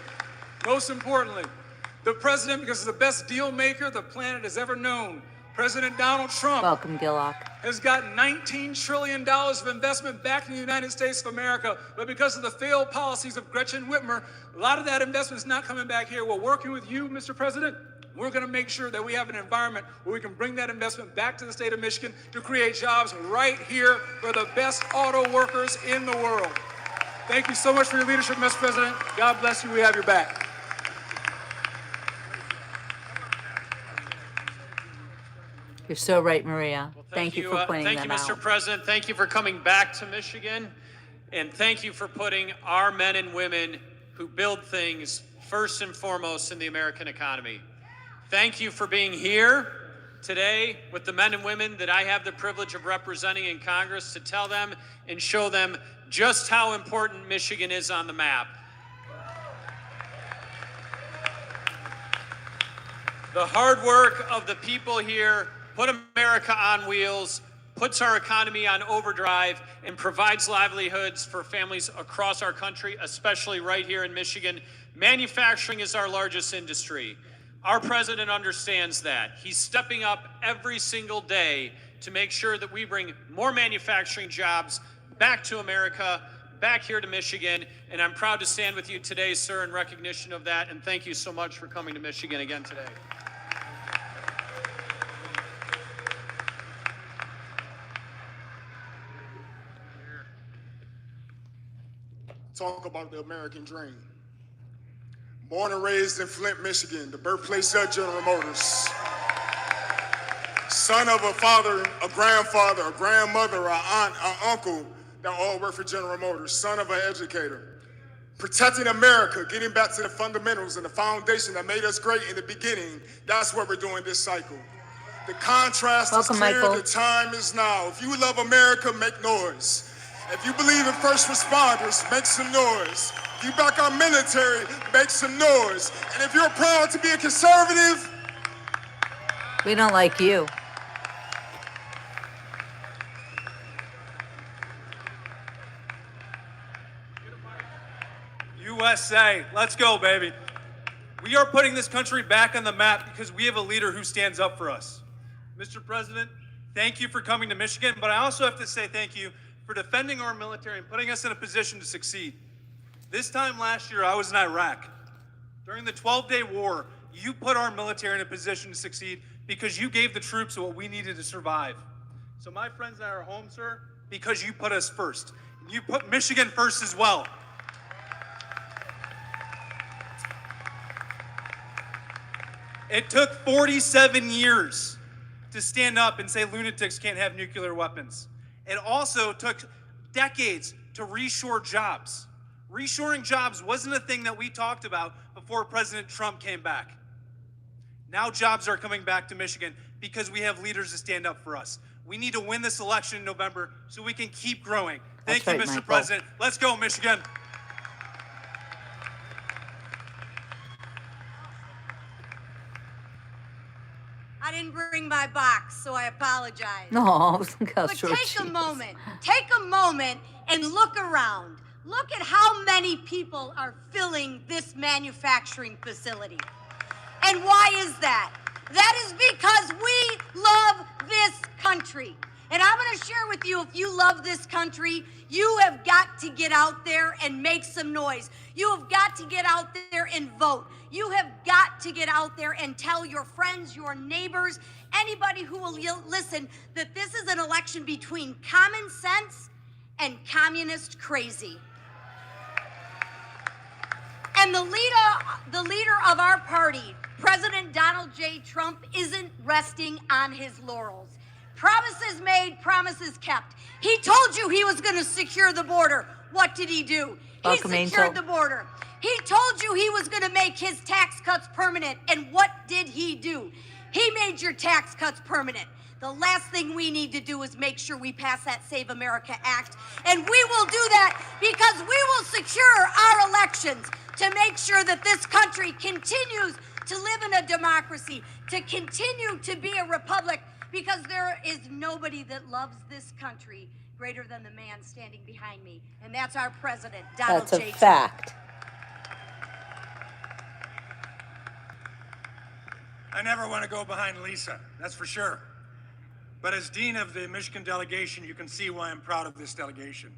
E: the president, because he's the best deal maker the planet has ever known, President Donald Trump,
A: Welcome, Gillock.
E: has got $19 trillion of investment back in the United States of America. But because of the failed policies of Gretchen Whitmer, a lot of that investment is not coming back here. We're working with you, Mr. President. We're going to make sure that we have an environment where we can bring that investment back to the state of Michigan to create jobs right here for the best auto workers in the world. Thank you so much for your leadership, Mr. President. God bless you. We have your back.
A: You're so right, Maria. Thank you for pointing
F: Thank
A: that
F: you, Mr.
A: out.
F: President. Thank you for coming back to Michigan. And thank you for putting our men and women who build things first and foremost in the American economy. Thank you for being here today with the men and women that I have the privilege of representing in Congress to tell them and show them just how important Michigan is on the map. The hard work of the people here put America on wheels, puts our economy on overdrive, and provides livelihoods for families across our country, especially right here in Michigan. Manufacturing is our largest industry. Our president understands that. He's stepping up every single day to make sure that we bring more manufacturing jobs back to America, back here to Michigan, and I'm proud to stand with you today, sir, in recognition of that, and thank you so much for coming to Michigan again today.
G: Talk about the American dream. Born and raised in Flint, Michigan, the birthplace of General Motors. Son of a father, a grandfather, a grandmother, an aunt, an uncle that all work for General Motors. Son of an educator. Protecting America, getting back to the fundamentals and the foundation that made us great in the beginning. That's what we're doing this cycle. The contrast
A: Welcome,
G: is clear,
A: Michael.
G: the time is now. If you love America, make noise. If you believe in first responders, make some noise. If you back our military, make some noise. And if you're proud to be a conservative,
A: We don't like you.
H: USA, let's go, baby. We are putting this country back on the map because we have a leader who stands up for us. Mr. President, thank you for coming to Michigan, but I also have to say thank you for defending our military and putting us in a position to succeed. This time last year, I was in Iraq. During the 12-day war, you put our military in a position to succeed because you gave the troops what we needed to survive. So my friends and I are home, sir, because you put us first. And you put Michigan first as well. It took 47 years to stand up and say lunatics can't have nuclear weapons. It also took decades to reshore jobs. Reshoring jobs wasn't a thing that we talked about before President Trump came back. Now jobs are coming back to Michigan because we have leaders to stand up for us. We need to win this election in November so we can keep growing. Thank
A: That's
H: you,
A: right,
H: Mr.
A: Michael.
H: President. Let's go, Michigan.
I: I didn't bring touching my box, so I apologize.
A: No, look how
I: But
A: short
I: take
A: she
I: a
A: is.
I: moment and look around. Look at how many people are filling this manufacturing facility. And why is that? That is because we love this country. And I'm going to share with you, if you love this country, you have got to get out there and make some noise. You have got to get out there and vote. You have got to get out there and tell your friends, your neighbors, anybody who will listen, that this is an election between common sense and communist crazy. And the leader of our party, President Donald J. Trump, isn't resting on his laurels. Promises made, promises kept. He told you he was going to secure the border. What did he do?
A: Welcome,
I: He secured
A: Angel.
I: the border. He told you he was going to make his tax cuts permanent. And what did he do? He made your tax cuts permanent. The last thing we need to do is make sure we pass that Save America Act. And we will do that because we will secure our elections to make sure that this country continues to live in a democracy, to continue to be a republic, because there is nobody that loves this country greater than the man standing behind me, and that's our president, Donald
A: That's a
I: J. Trump.
A: fact.
C: I never want to go behind Lisa, that's for sure. But as dean of the Michigan delegation, you can see why I'm proud of this delegation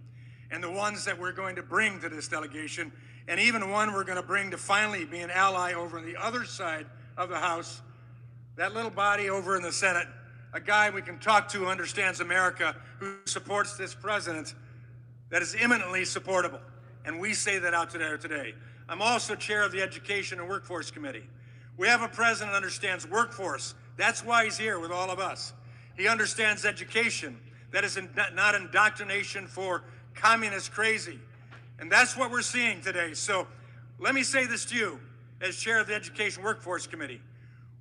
C: and the ones that we're going to bring to this delegation, and even one we're going to bring to finally be an ally over on the other side of the House, that little body over in the Senate, a guy we can talk to who understands America, who supports this president, that is eminently supportable. And we say that out today. I'm also chair of the Education and Workforce Committee. We have a president who understands workforce. That's why he's here with all of us. He understands education. That is not indoctrination for communist crazy. And that's what we're seeing today. So let me say this to you as chair of the Education Workforce Committee.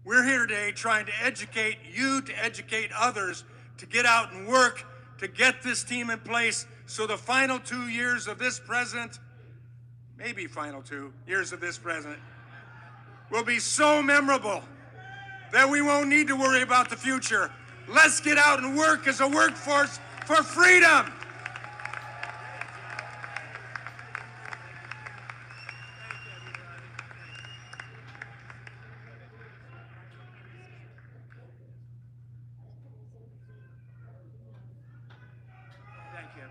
C: We're here today trying to educate you, to educate others, to get out and work, to get this team in place so the final 2 years of this president, maybe final 2 years of this president, will be so memorable that we won't need to worry about the future. Let's get out and work as a workforce for freedom. Thank you.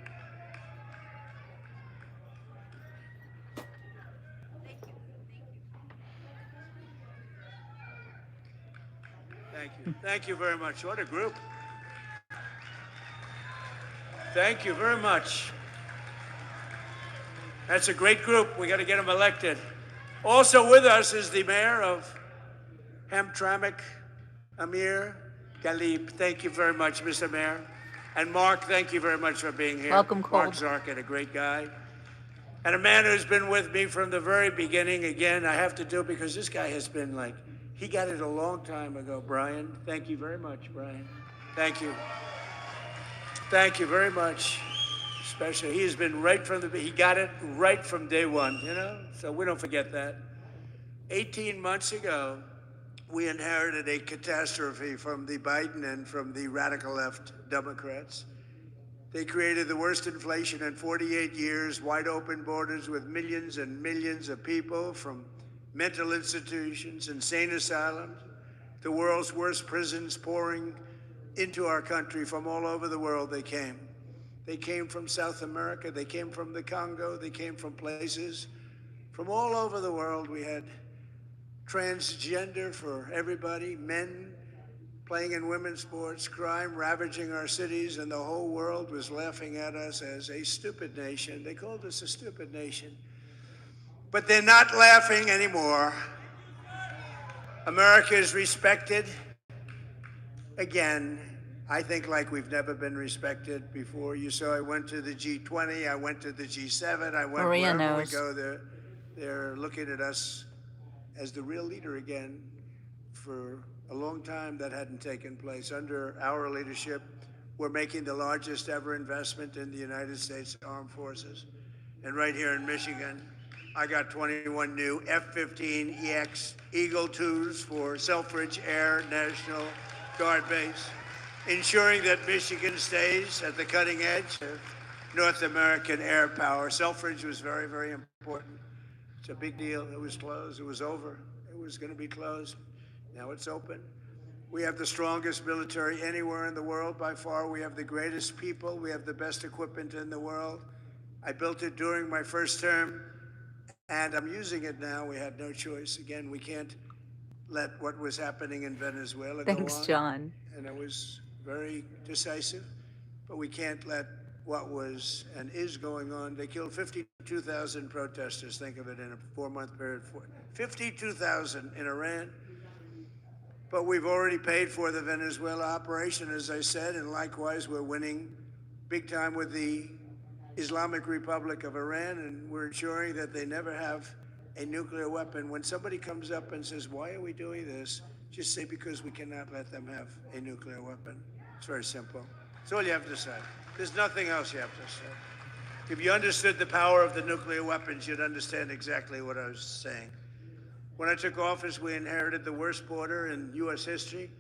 B: Thank you. Thank you very much. What a group. Thank you very much. That's a great group. We got to get them elected. Also with us is the mayor of Hamtramck, Amir Galib. Thank you very much, Mr. Mayor. And Mark, thank you very much for being here.
A: Welcome, Cole.
B: Mark Zarkin, a great guy. And a man who's been with me from the very beginning. Again, I have to do it because this guy has been like, he got it a long time ago. Brian, thank you very much, Brian. Thank you. Thank you very much. Especially, he has been right from he got it right from day one, you know? So we don't forget that. 18 months ago, we inherited a catastrophe from the Biden and from the radical left Democrats. They created the worst inflation in 48 years, wide open borders with millions and millions of people from mental institutions, insane asylums, the world's worst prisons pouring into our country from all over the world. They came. They came from South America. They came from the Congo. They came from places from all over the world. We had transgender for everybody, men playing in women's sports, crime ravaging our cities, and the whole world was laughing at us as a stupid nation. They called us a stupid nation. But they're not laughing anymore. America is respected again, I think like we've never been respected before. You saw I went to the G20, I went to the G7, I went
A: Maria
B: wherever we
A: knows.
B: go, they're looking at us as the real leader again. For a long time that hadn't taken place. Under our leadership, we're making the largest ever investment in the United States Armed Forces. And right here in Michigan, I got 21 new F-15EX Eagle IIs for Selfridge Air National Guard base, ensuring that Michigan stays at the cutting edge of North American air power. Selfridge was very, very important. It's a big deal. It was closed. It was over. It was going to be closed. Now it's open. We have the strongest military anywhere in the world by far. We have the greatest people. We have the best equipment in the world. I built it during my first term, and I'm using it now. We had no choice. Again, we can't let what was happening in Venezuela go on.
A: Thanks, John.
B: And it was very decisive, but we can't let what was and is going on. They killed 52,000 protesters. Think of it in a 4-month period. 52,000 in Iran. But we've already paid for the Venezuela operation, as I said, and likewise, we're winning big time with the Islamic Republic of Iran, and we're ensuring that they never have a nuclear weapon. When somebody comes up and says, why are we doing this? Just say, because we cannot let them have a nuclear weapon. It's very simple. That's all you have to say. There's nothing else you have to say. If you understood the power of the nuclear weapons, you'd understand exactly what I was saying. When I took office, we inherited the worst border in U.S. history,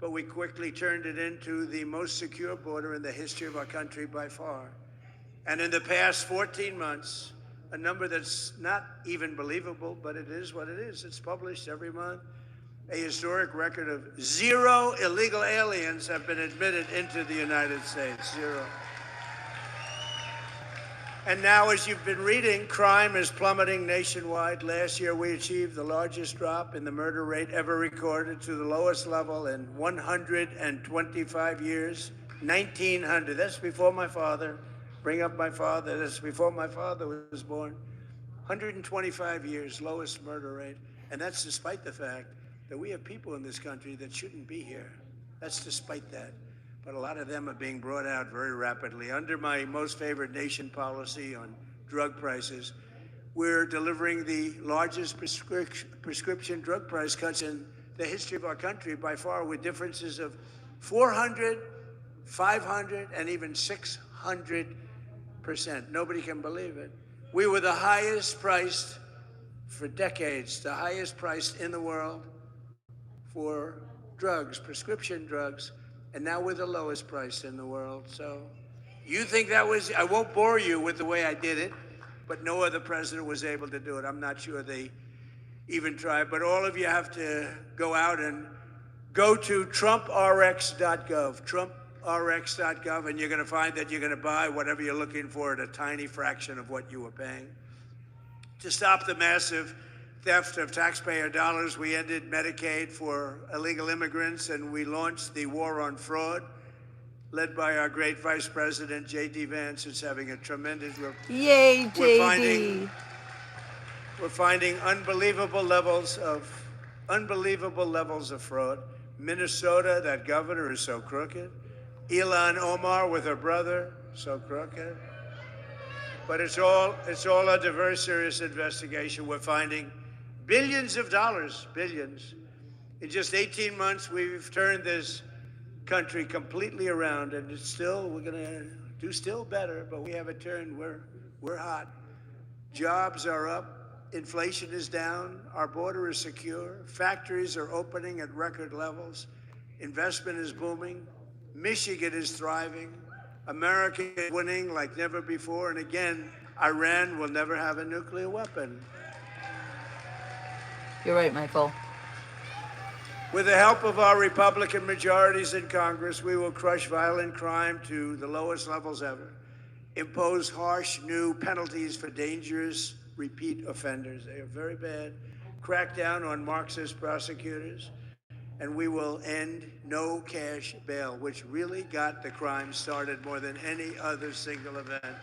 B: but we quickly turned it into the most secure border in the history of our country by far. And in the past 14 months, a number that's not even believable, but it is what it is. It's published every month. A historic record of 0 illegal aliens have been admitted into the United States. 0. And now, as you've been reading, crime is plummeting nationwide. Last year, we achieved the largest drop in the murder rate ever recorded to the lowest level in 125 years, 1,900. That's before my father. Bring up my father. That's before my father was born. 125 years, lowest murder rate. And that's despite the fact that we have people in this country that shouldn't be here. That's despite that. But a lot of them are being brought out very rapidly. Under my most favored nation policy on drug prices, we're delivering the largest prescription drug price cuts in the history of our country by far, with differences of 400, 500, and even 600%. Nobody can believe it. We were the highest priced for decades, the highest priced in the world for drugs, prescription drugs. And now we're the lowest price in the world. So you think that was, I won't bore you with the way I did it, but no other president was able to do it. I'm not sure they even tried, but all of you have to go out and go to TrumpRx.gov, TrumpRx.gov, and you're going to find that you're going to buy whatever you're looking for at a tiny fraction of what you were paying. To stop the massive theft of taxpayer dollars, we ended Medicaid for illegal immigrants, and we launched the war on fraud, led by our great Vice President, J.D. Vance. It's having a tremendous...
A: Yay, J.D.
B: We're finding unbelievable levels of fraud. Minnesota, that governor is so crooked. Ilhan Omar with her brother, so crooked. But it's all under very serious investigation. We're finding billions of dollars, billions. In just 18 months, we've turned this country completely around, and it's still, we're gonna do still better, but we have it turned. We're hot. Jobs are up, inflation is down, our border is secure, factories are opening at record levels, investment is booming, Michigan is thriving, America is winning like never before, and again, Iran will never have a nuclear weapon.
A: You're right, Michael.
B: With the help of our Republican majorities in Congress, we will crush violent crime to the lowest levels ever, impose harsh new penalties for dangerous repeat offenders. They are very bad. Crack down on Marxist prosecutors, and we will end no cash bail, which really got the crime started more than any other single event.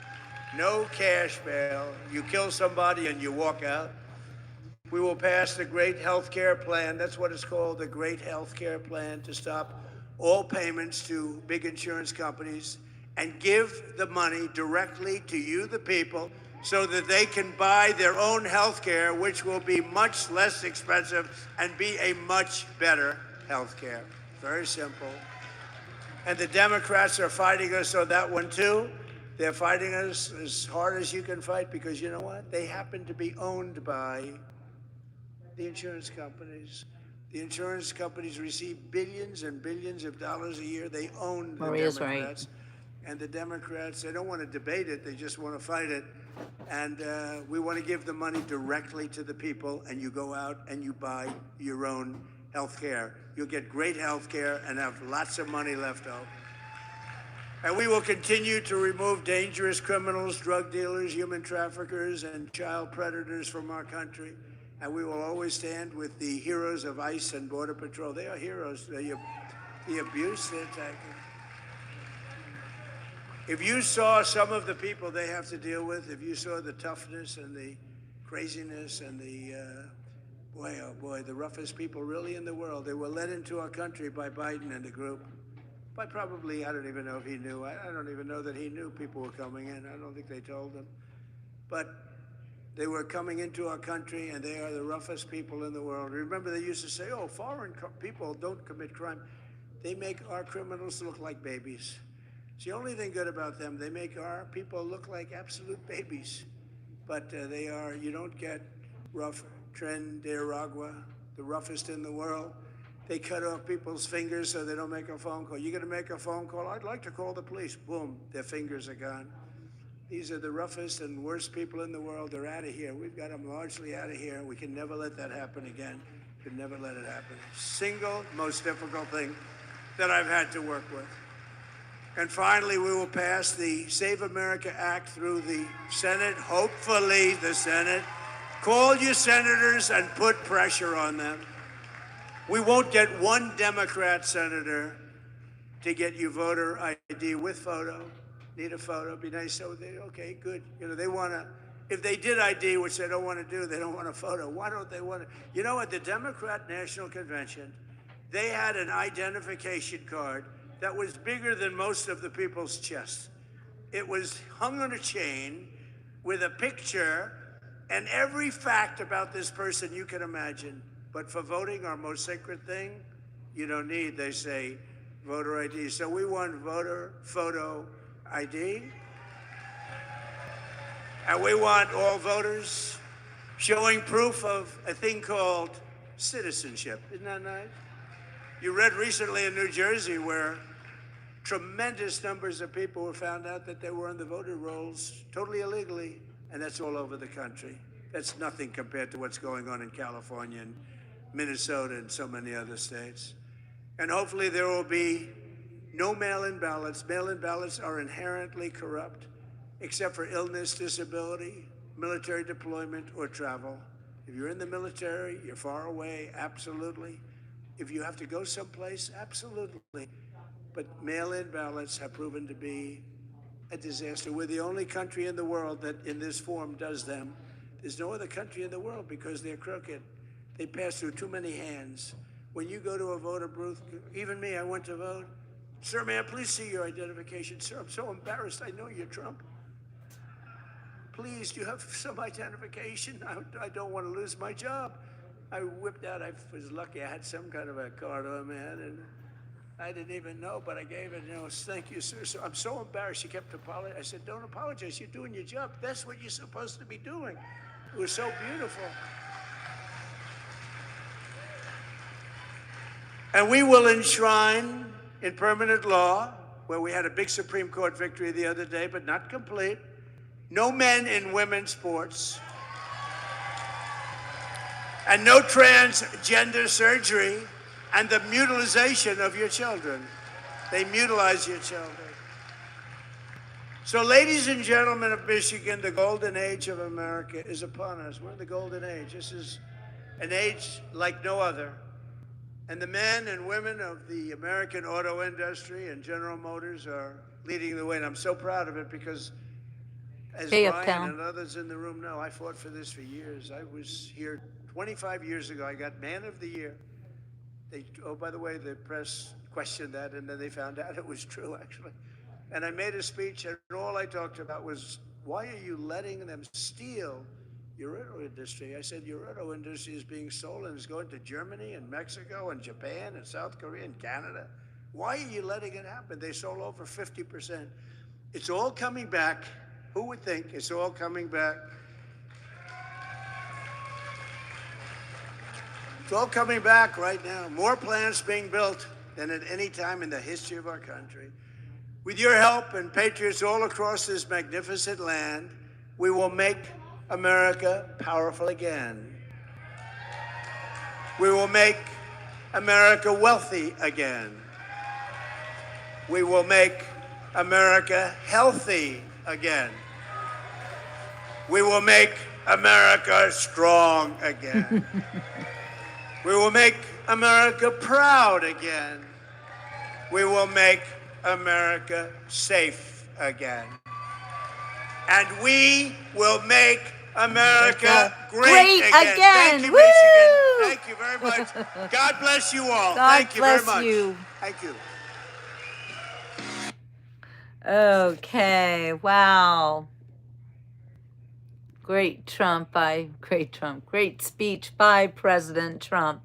B: No cash bail. You kill somebody and you walk out. We will pass the Great Health Care Plan. That's what it's called, the Great Health Care Plan, to stop all payments to big insurance companies and give the money directly to you, the people, so that they can buy their own health care, which will be much less expensive and be a much better health care. Very simple. And the Democrats are fighting us on that one, too. They're fighting us as hard as you can fight, because you know what? They happen to be owned by the insurance companies. The insurance companies receive billions and billions of dollars a year. They own the
A: Maria's right.
B: Democrats. And the Democrats, they don't want to debate it, they just want to fight it. And we want to give the money directly to the people, and you go out and you buy your own health care. You'll get great health care and have lots of money left over. And we will continue to remove dangerous criminals, drug dealers, human traffickers, and child predators from our country. And we will always stand with the heroes of ICE and Border Patrol. They are heroes. The abuse they're taking. If you saw some of the people they have to deal with, if you saw the toughness and the craziness and the, boy, oh boy, the roughest people really in the world, they were led into our country by Biden and the group. By probably, I don't even know if he knew. I don't even know that he knew people were coming in. I don't think they told him. But they were coming into our country, and they are the roughest people in the world. Remember, they used to say, oh, foreign people don't commit crime. They make our criminals look like babies. It's the only thing good about them. They make our people look like absolute babies. But they are, you don't get rough Tren de Aragua, the roughest in the world. They cut off people's fingers so they don't make a phone call. You're going to make a phone call? I'd like to call the police. Boom, their fingers are gone. These are the roughest and worst people in the world. They're out of here. We've got them largely out of here. We can never let that happen again. We can never let it happen. Single most difficult thing that I've had to work with. And finally, we will pass the Save America Act through the Senate, hopefully the Senate. Call your senators and put pressure on them. We won't get one Democrat senator to get you voter ID with photo. Need a photo, be nice. So they, okay, good. You know, they want to, if they did ID, which they don't want to do, they don't want a photo. Why don't they want to? You know, at the Democrat National Convention, they had an identification card that was bigger than most of the people's chests. It was hung on a chain with a picture and every fact about this person you can imagine. But for voting, our most sacred thing, you don't need, they say, voter ID. So we want voter photo ID. And we want all voters showing proof of a thing called citizenship. Isn't that nice? You read recently in New Jersey where tremendous numbers of people were found out that they were on the voter rolls totally illegally, and that's all over the country. That's nothing compared to what's going on in California and Minnesota and so many other states. And hopefully there will be no mail-in ballots. Mail-in ballots are inherently corrupt, except for illness, disability, military deployment, or travel. If you're in the military, you're far away, absolutely. If you have to go someplace, absolutely. But mail-in ballots have proven to be a disaster. We're the only country in the world that in this form does them. There's no other country in the world because they're crooked. They pass through too many hands. When you go to a voter booth, even me, I went to vote. Sir, may I please see your identification? Sir, I'm so embarrassed. I know you're Trump. Please, do you have some identification? I don't want to lose my job. I whipped out, I was lucky I had some kind of a card on me, and I didn't even know, but I gave it, thank you, sir. So I'm so embarrassed. She kept apologizing. I said, don't apologize. You're doing your job. That's what you're supposed to be doing. It was so beautiful. And we will enshrine in permanent law, where we had a big Supreme Court victory the other day, but not complete, no men in women's sports, and no transgender surgery, and the mutilization of your children. They mutilize your children. So, ladies and gentlemen of Michigan, the golden age of America is upon us. We're in the golden age. This is an age like no other. And the men and women of the American auto industry and General Motors are leading the way. And I'm so proud of it because, as
A: Hey,
B: Brian
A: Uptown.
B: and others in the room know, I fought for this for years. I was here 25 years ago. I got Man of the Year. Oh, by the way, the press questioned that, and then they found out it was true, actually. And I made a speech, and all I talked about was, why are you letting them steal your auto industry? I said, your auto industry is being stolen. It's going to Germany and Mexico and Japan and South Korea and Canada. Why are you letting it happen? They sold over 50%. It's all coming back. Who would think it's all coming back? It's all coming back right now. More plants being built than at any time in the history of our country. With your help and patriots all across this magnificent land, we will make America powerful again. We will make America wealthy again. We will make America healthy again. We will make America strong again. We will make America proud again. We will make America safe again. And we will make America great again. Thank you,
A: Woo!
B: Michigan. Thank you very much. God bless you all.
A: God
B: Thank you very
A: bless
B: much.
A: you.
B: Thank you.
A: Okay, wow. Great speech by President Trump.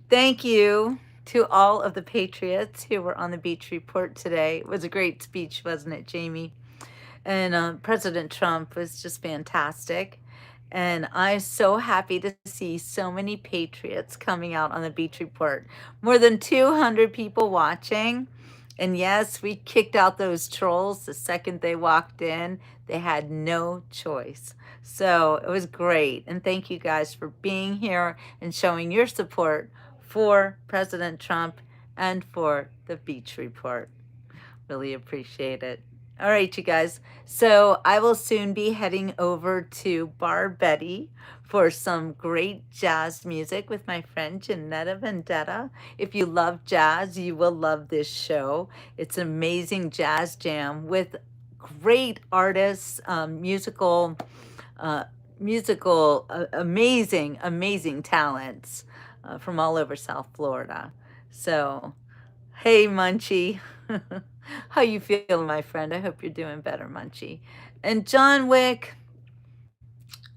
A: Thank you to all of the patriots who were on the Beach Report today. It was a great speech, wasn't it, Jamie? And President Trump was just fantastic. And I'm so happy to see so many patriots coming out on the Beach Report. More than 200 people watching. And yes, we kicked out those trolls the second they walked in. They had no choice. So it was great. And thank you guys for being here and showing your support for President Trump and for the Beach Report. Really appreciate it. All right, you guys. So I will soon be heading over to Bar Betty for some great jazz music with my friend Janetta Vendetta. If you love jazz, you will love this show. It's an amazing jazz jam with great artists, amazing talents from all over South Florida. So, hey, Munchie. How you feeling, my friend? I hope you're doing better, Munchie. And John Wick,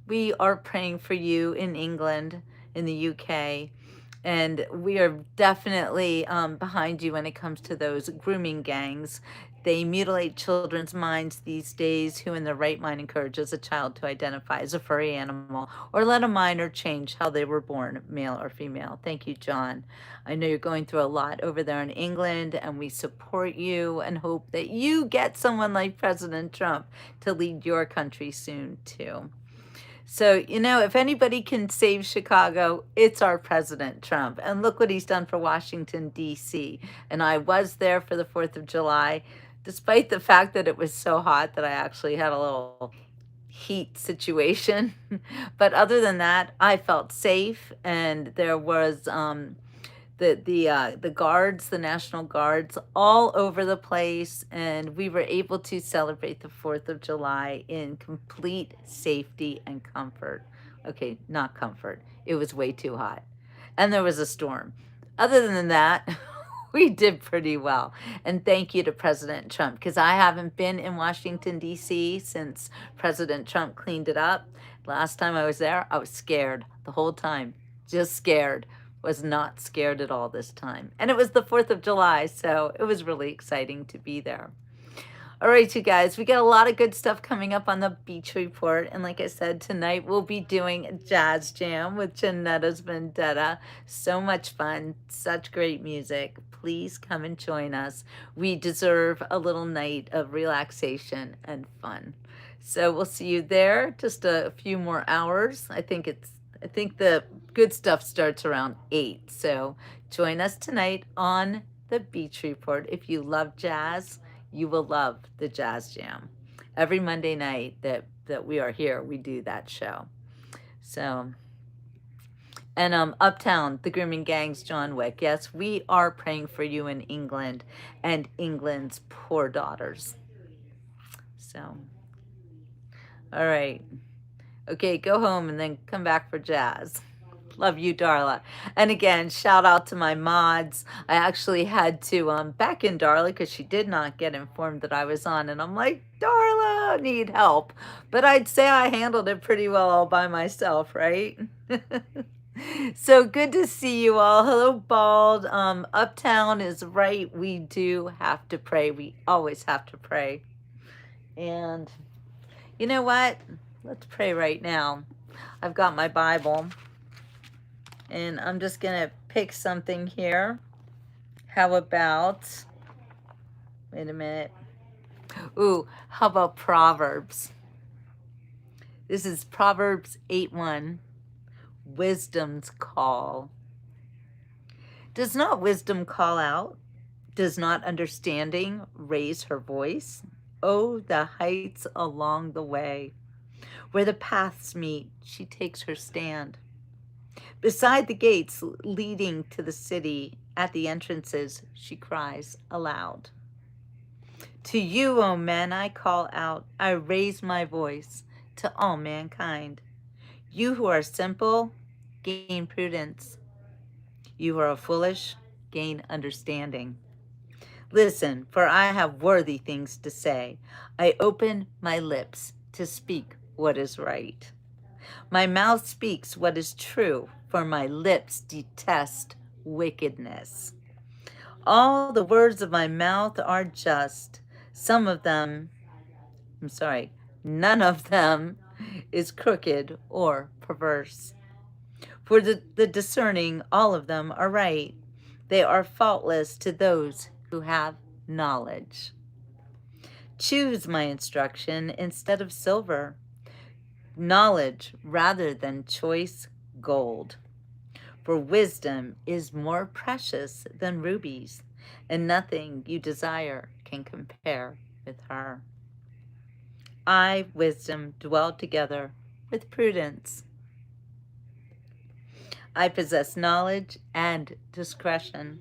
A: we are praying for you in England, in the UK, and we are definitely behind you when it comes to those grooming gangs. They mutilate children's minds these days. Who in their right mind encourages a child to identify as a furry animal or let a minor change how they were born, male or female? Thank you, John. I know you're going through a lot over there in England, and we support you and hope that you get someone like President Trump to lead your country soon, too. So, you know, if anybody can save Chicago, it's our President Trump. And look what he's done for Washington, D.C. And I was there for the 4th of July, despite the fact that it was so hot that I actually had a little heat situation. But other than that, I felt safe. And there was the guards, the National Guards, all over the place, and we were able to celebrate the 4th of July in complete safety and comfort. Okay, not comfort. It was way too hot. And there was a storm. Other than that, we did pretty well. And thank you to President Trump, because I haven't been in Washington, D.C. since President Trump cleaned it up. Last time I was there, I was scared the whole time, just scared. Was not scared at all this time. And it was the 4th of July, so it was really exciting to be there. All right, you guys, we got a lot of good stuff coming up on the Beach Report. And like I said, tonight we'll be doing a jazz jam with Janetta's Vendetta. So much fun, such great music. Please come and join us. We deserve a little night of relaxation and fun. So we'll see you there, just a few more hours. I think the good stuff starts around 8. So join us tonight on the Beach Report. If you love jazz, you will love the Jazz Jam. Every Monday night that we are here, we do that show. So, and Uptown, the grooming gangs, John Wick. Yes, we are praying for you in England and England's poor daughters. So, all right. Okay, go home and then come back for jazz. Love you, Darla. And again, shout out to my mods. I actually had to back in Darla because she did not get informed that I was on. And I'm like, Darla, I need help. But I'd say I handled it pretty well all by myself, right? So good to see you all. Hello, Bald. Uptown is right. We do have to pray. We always have to pray. And you know what? Let's pray right now. I've got my Bible. And I'm just going to pick something here. How about, wait a minute. Ooh, how about Proverbs? This is Proverbs 8:1. Wisdom's call. Does not wisdom call out? Does not understanding raise her voice? Oh, the heights along the way. Where the paths meet, she takes her stand. Beside the gates leading to the city, at the entrances, she cries aloud. To you, O men, I call out, I raise my voice to all mankind. You who are simple, gain prudence. You who are foolish, gain understanding. Listen, for I have worthy things to say. I open my lips to speak what is right. My mouth speaks what is true, for my lips detest wickedness. All the words of my mouth are just. None of them is crooked or perverse. For the discerning, all of them are right. They are faultless to those who have knowledge. Choose my instruction instead of silver, knowledge rather than choice gold. For wisdom is more precious than rubies, and nothing you desire can compare with her. I, wisdom, dwell together with prudence. I possess knowledge and discretion.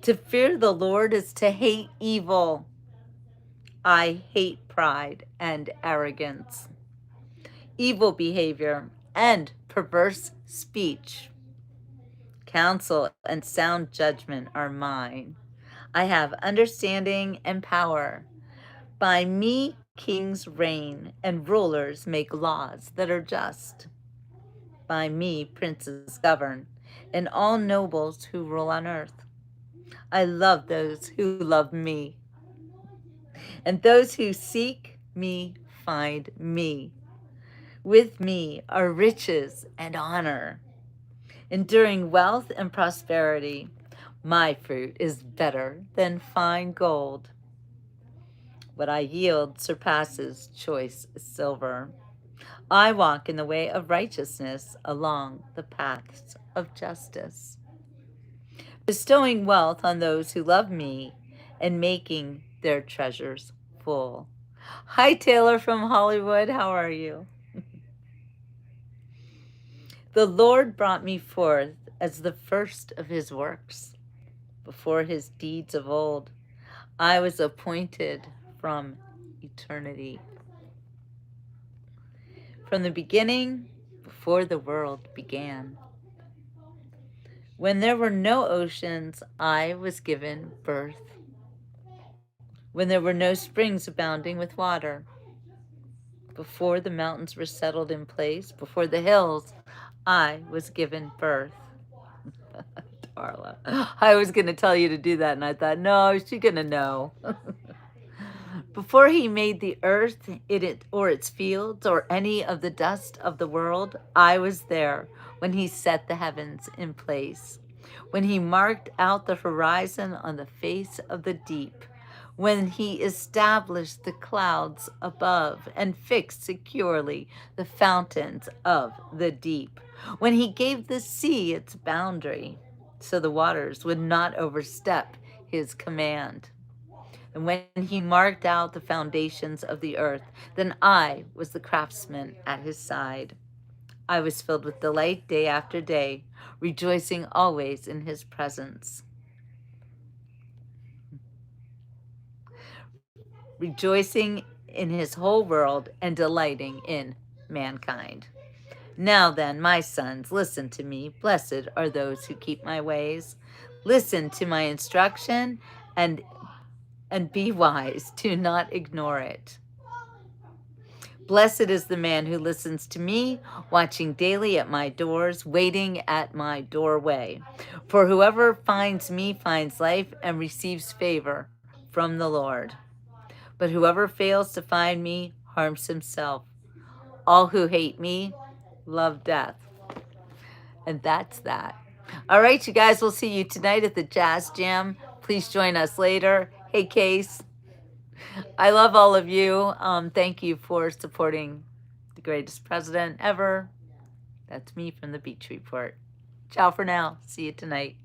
A: To fear the Lord is to hate evil. I hate pride and arrogance, evil behavior and perverse speech. Counsel and sound judgment are mine. I have understanding and power. By me, kings reign and rulers make laws that are just. By me, princes govern and all nobles who rule on earth. I love those who love me, and those who seek me find me. With me are riches and honor, enduring wealth and prosperity. My fruit is better than fine gold. What I yield surpasses choice silver. I walk in the way of righteousness along the paths of justice, bestowing wealth on those who love me and making their treasures full. Hi, Taylor from Hollywood. How are you? The Lord brought me forth as the first of his works. Before his deeds of old, I was appointed from eternity. From the beginning, before the world began. When there were no oceans, I was given birth. When there were no springs abounding with water. Before the mountains were settled in place, before the hills, I was given birth. Darla, I was going to tell you to do that, and I thought, no, she's going to know. Before he made the earth, or its fields, or any of the dust of the world, I was there when he set the heavens in place, when he marked out the horizon on the face of the deep, when he established the clouds above and fixed securely the fountains of the deep, when he gave the sea its boundary, so the waters would not overstep his command. And when he marked out the foundations of the earth, then I was the craftsman at his side. I was filled with delight day after day, rejoicing always in his presence. Rejoicing in his whole world and delighting in mankind. Now then, my sons, listen to me. Blessed are those who keep my ways. Listen to my instruction and be wise. Do not ignore it. Blessed is the man who listens to me, watching daily at my doors, waiting at my doorway. For whoever finds me finds life and receives favor from the Lord. But whoever fails to find me harms himself. All who hate me love death. And that's that. All right, you guys, we'll see you tonight at the Jazz Jam. Please join us later. Hey, Case. I love all of you. Thank you for supporting the greatest president ever. That's me from the Beach Report. Ciao for now. See you tonight.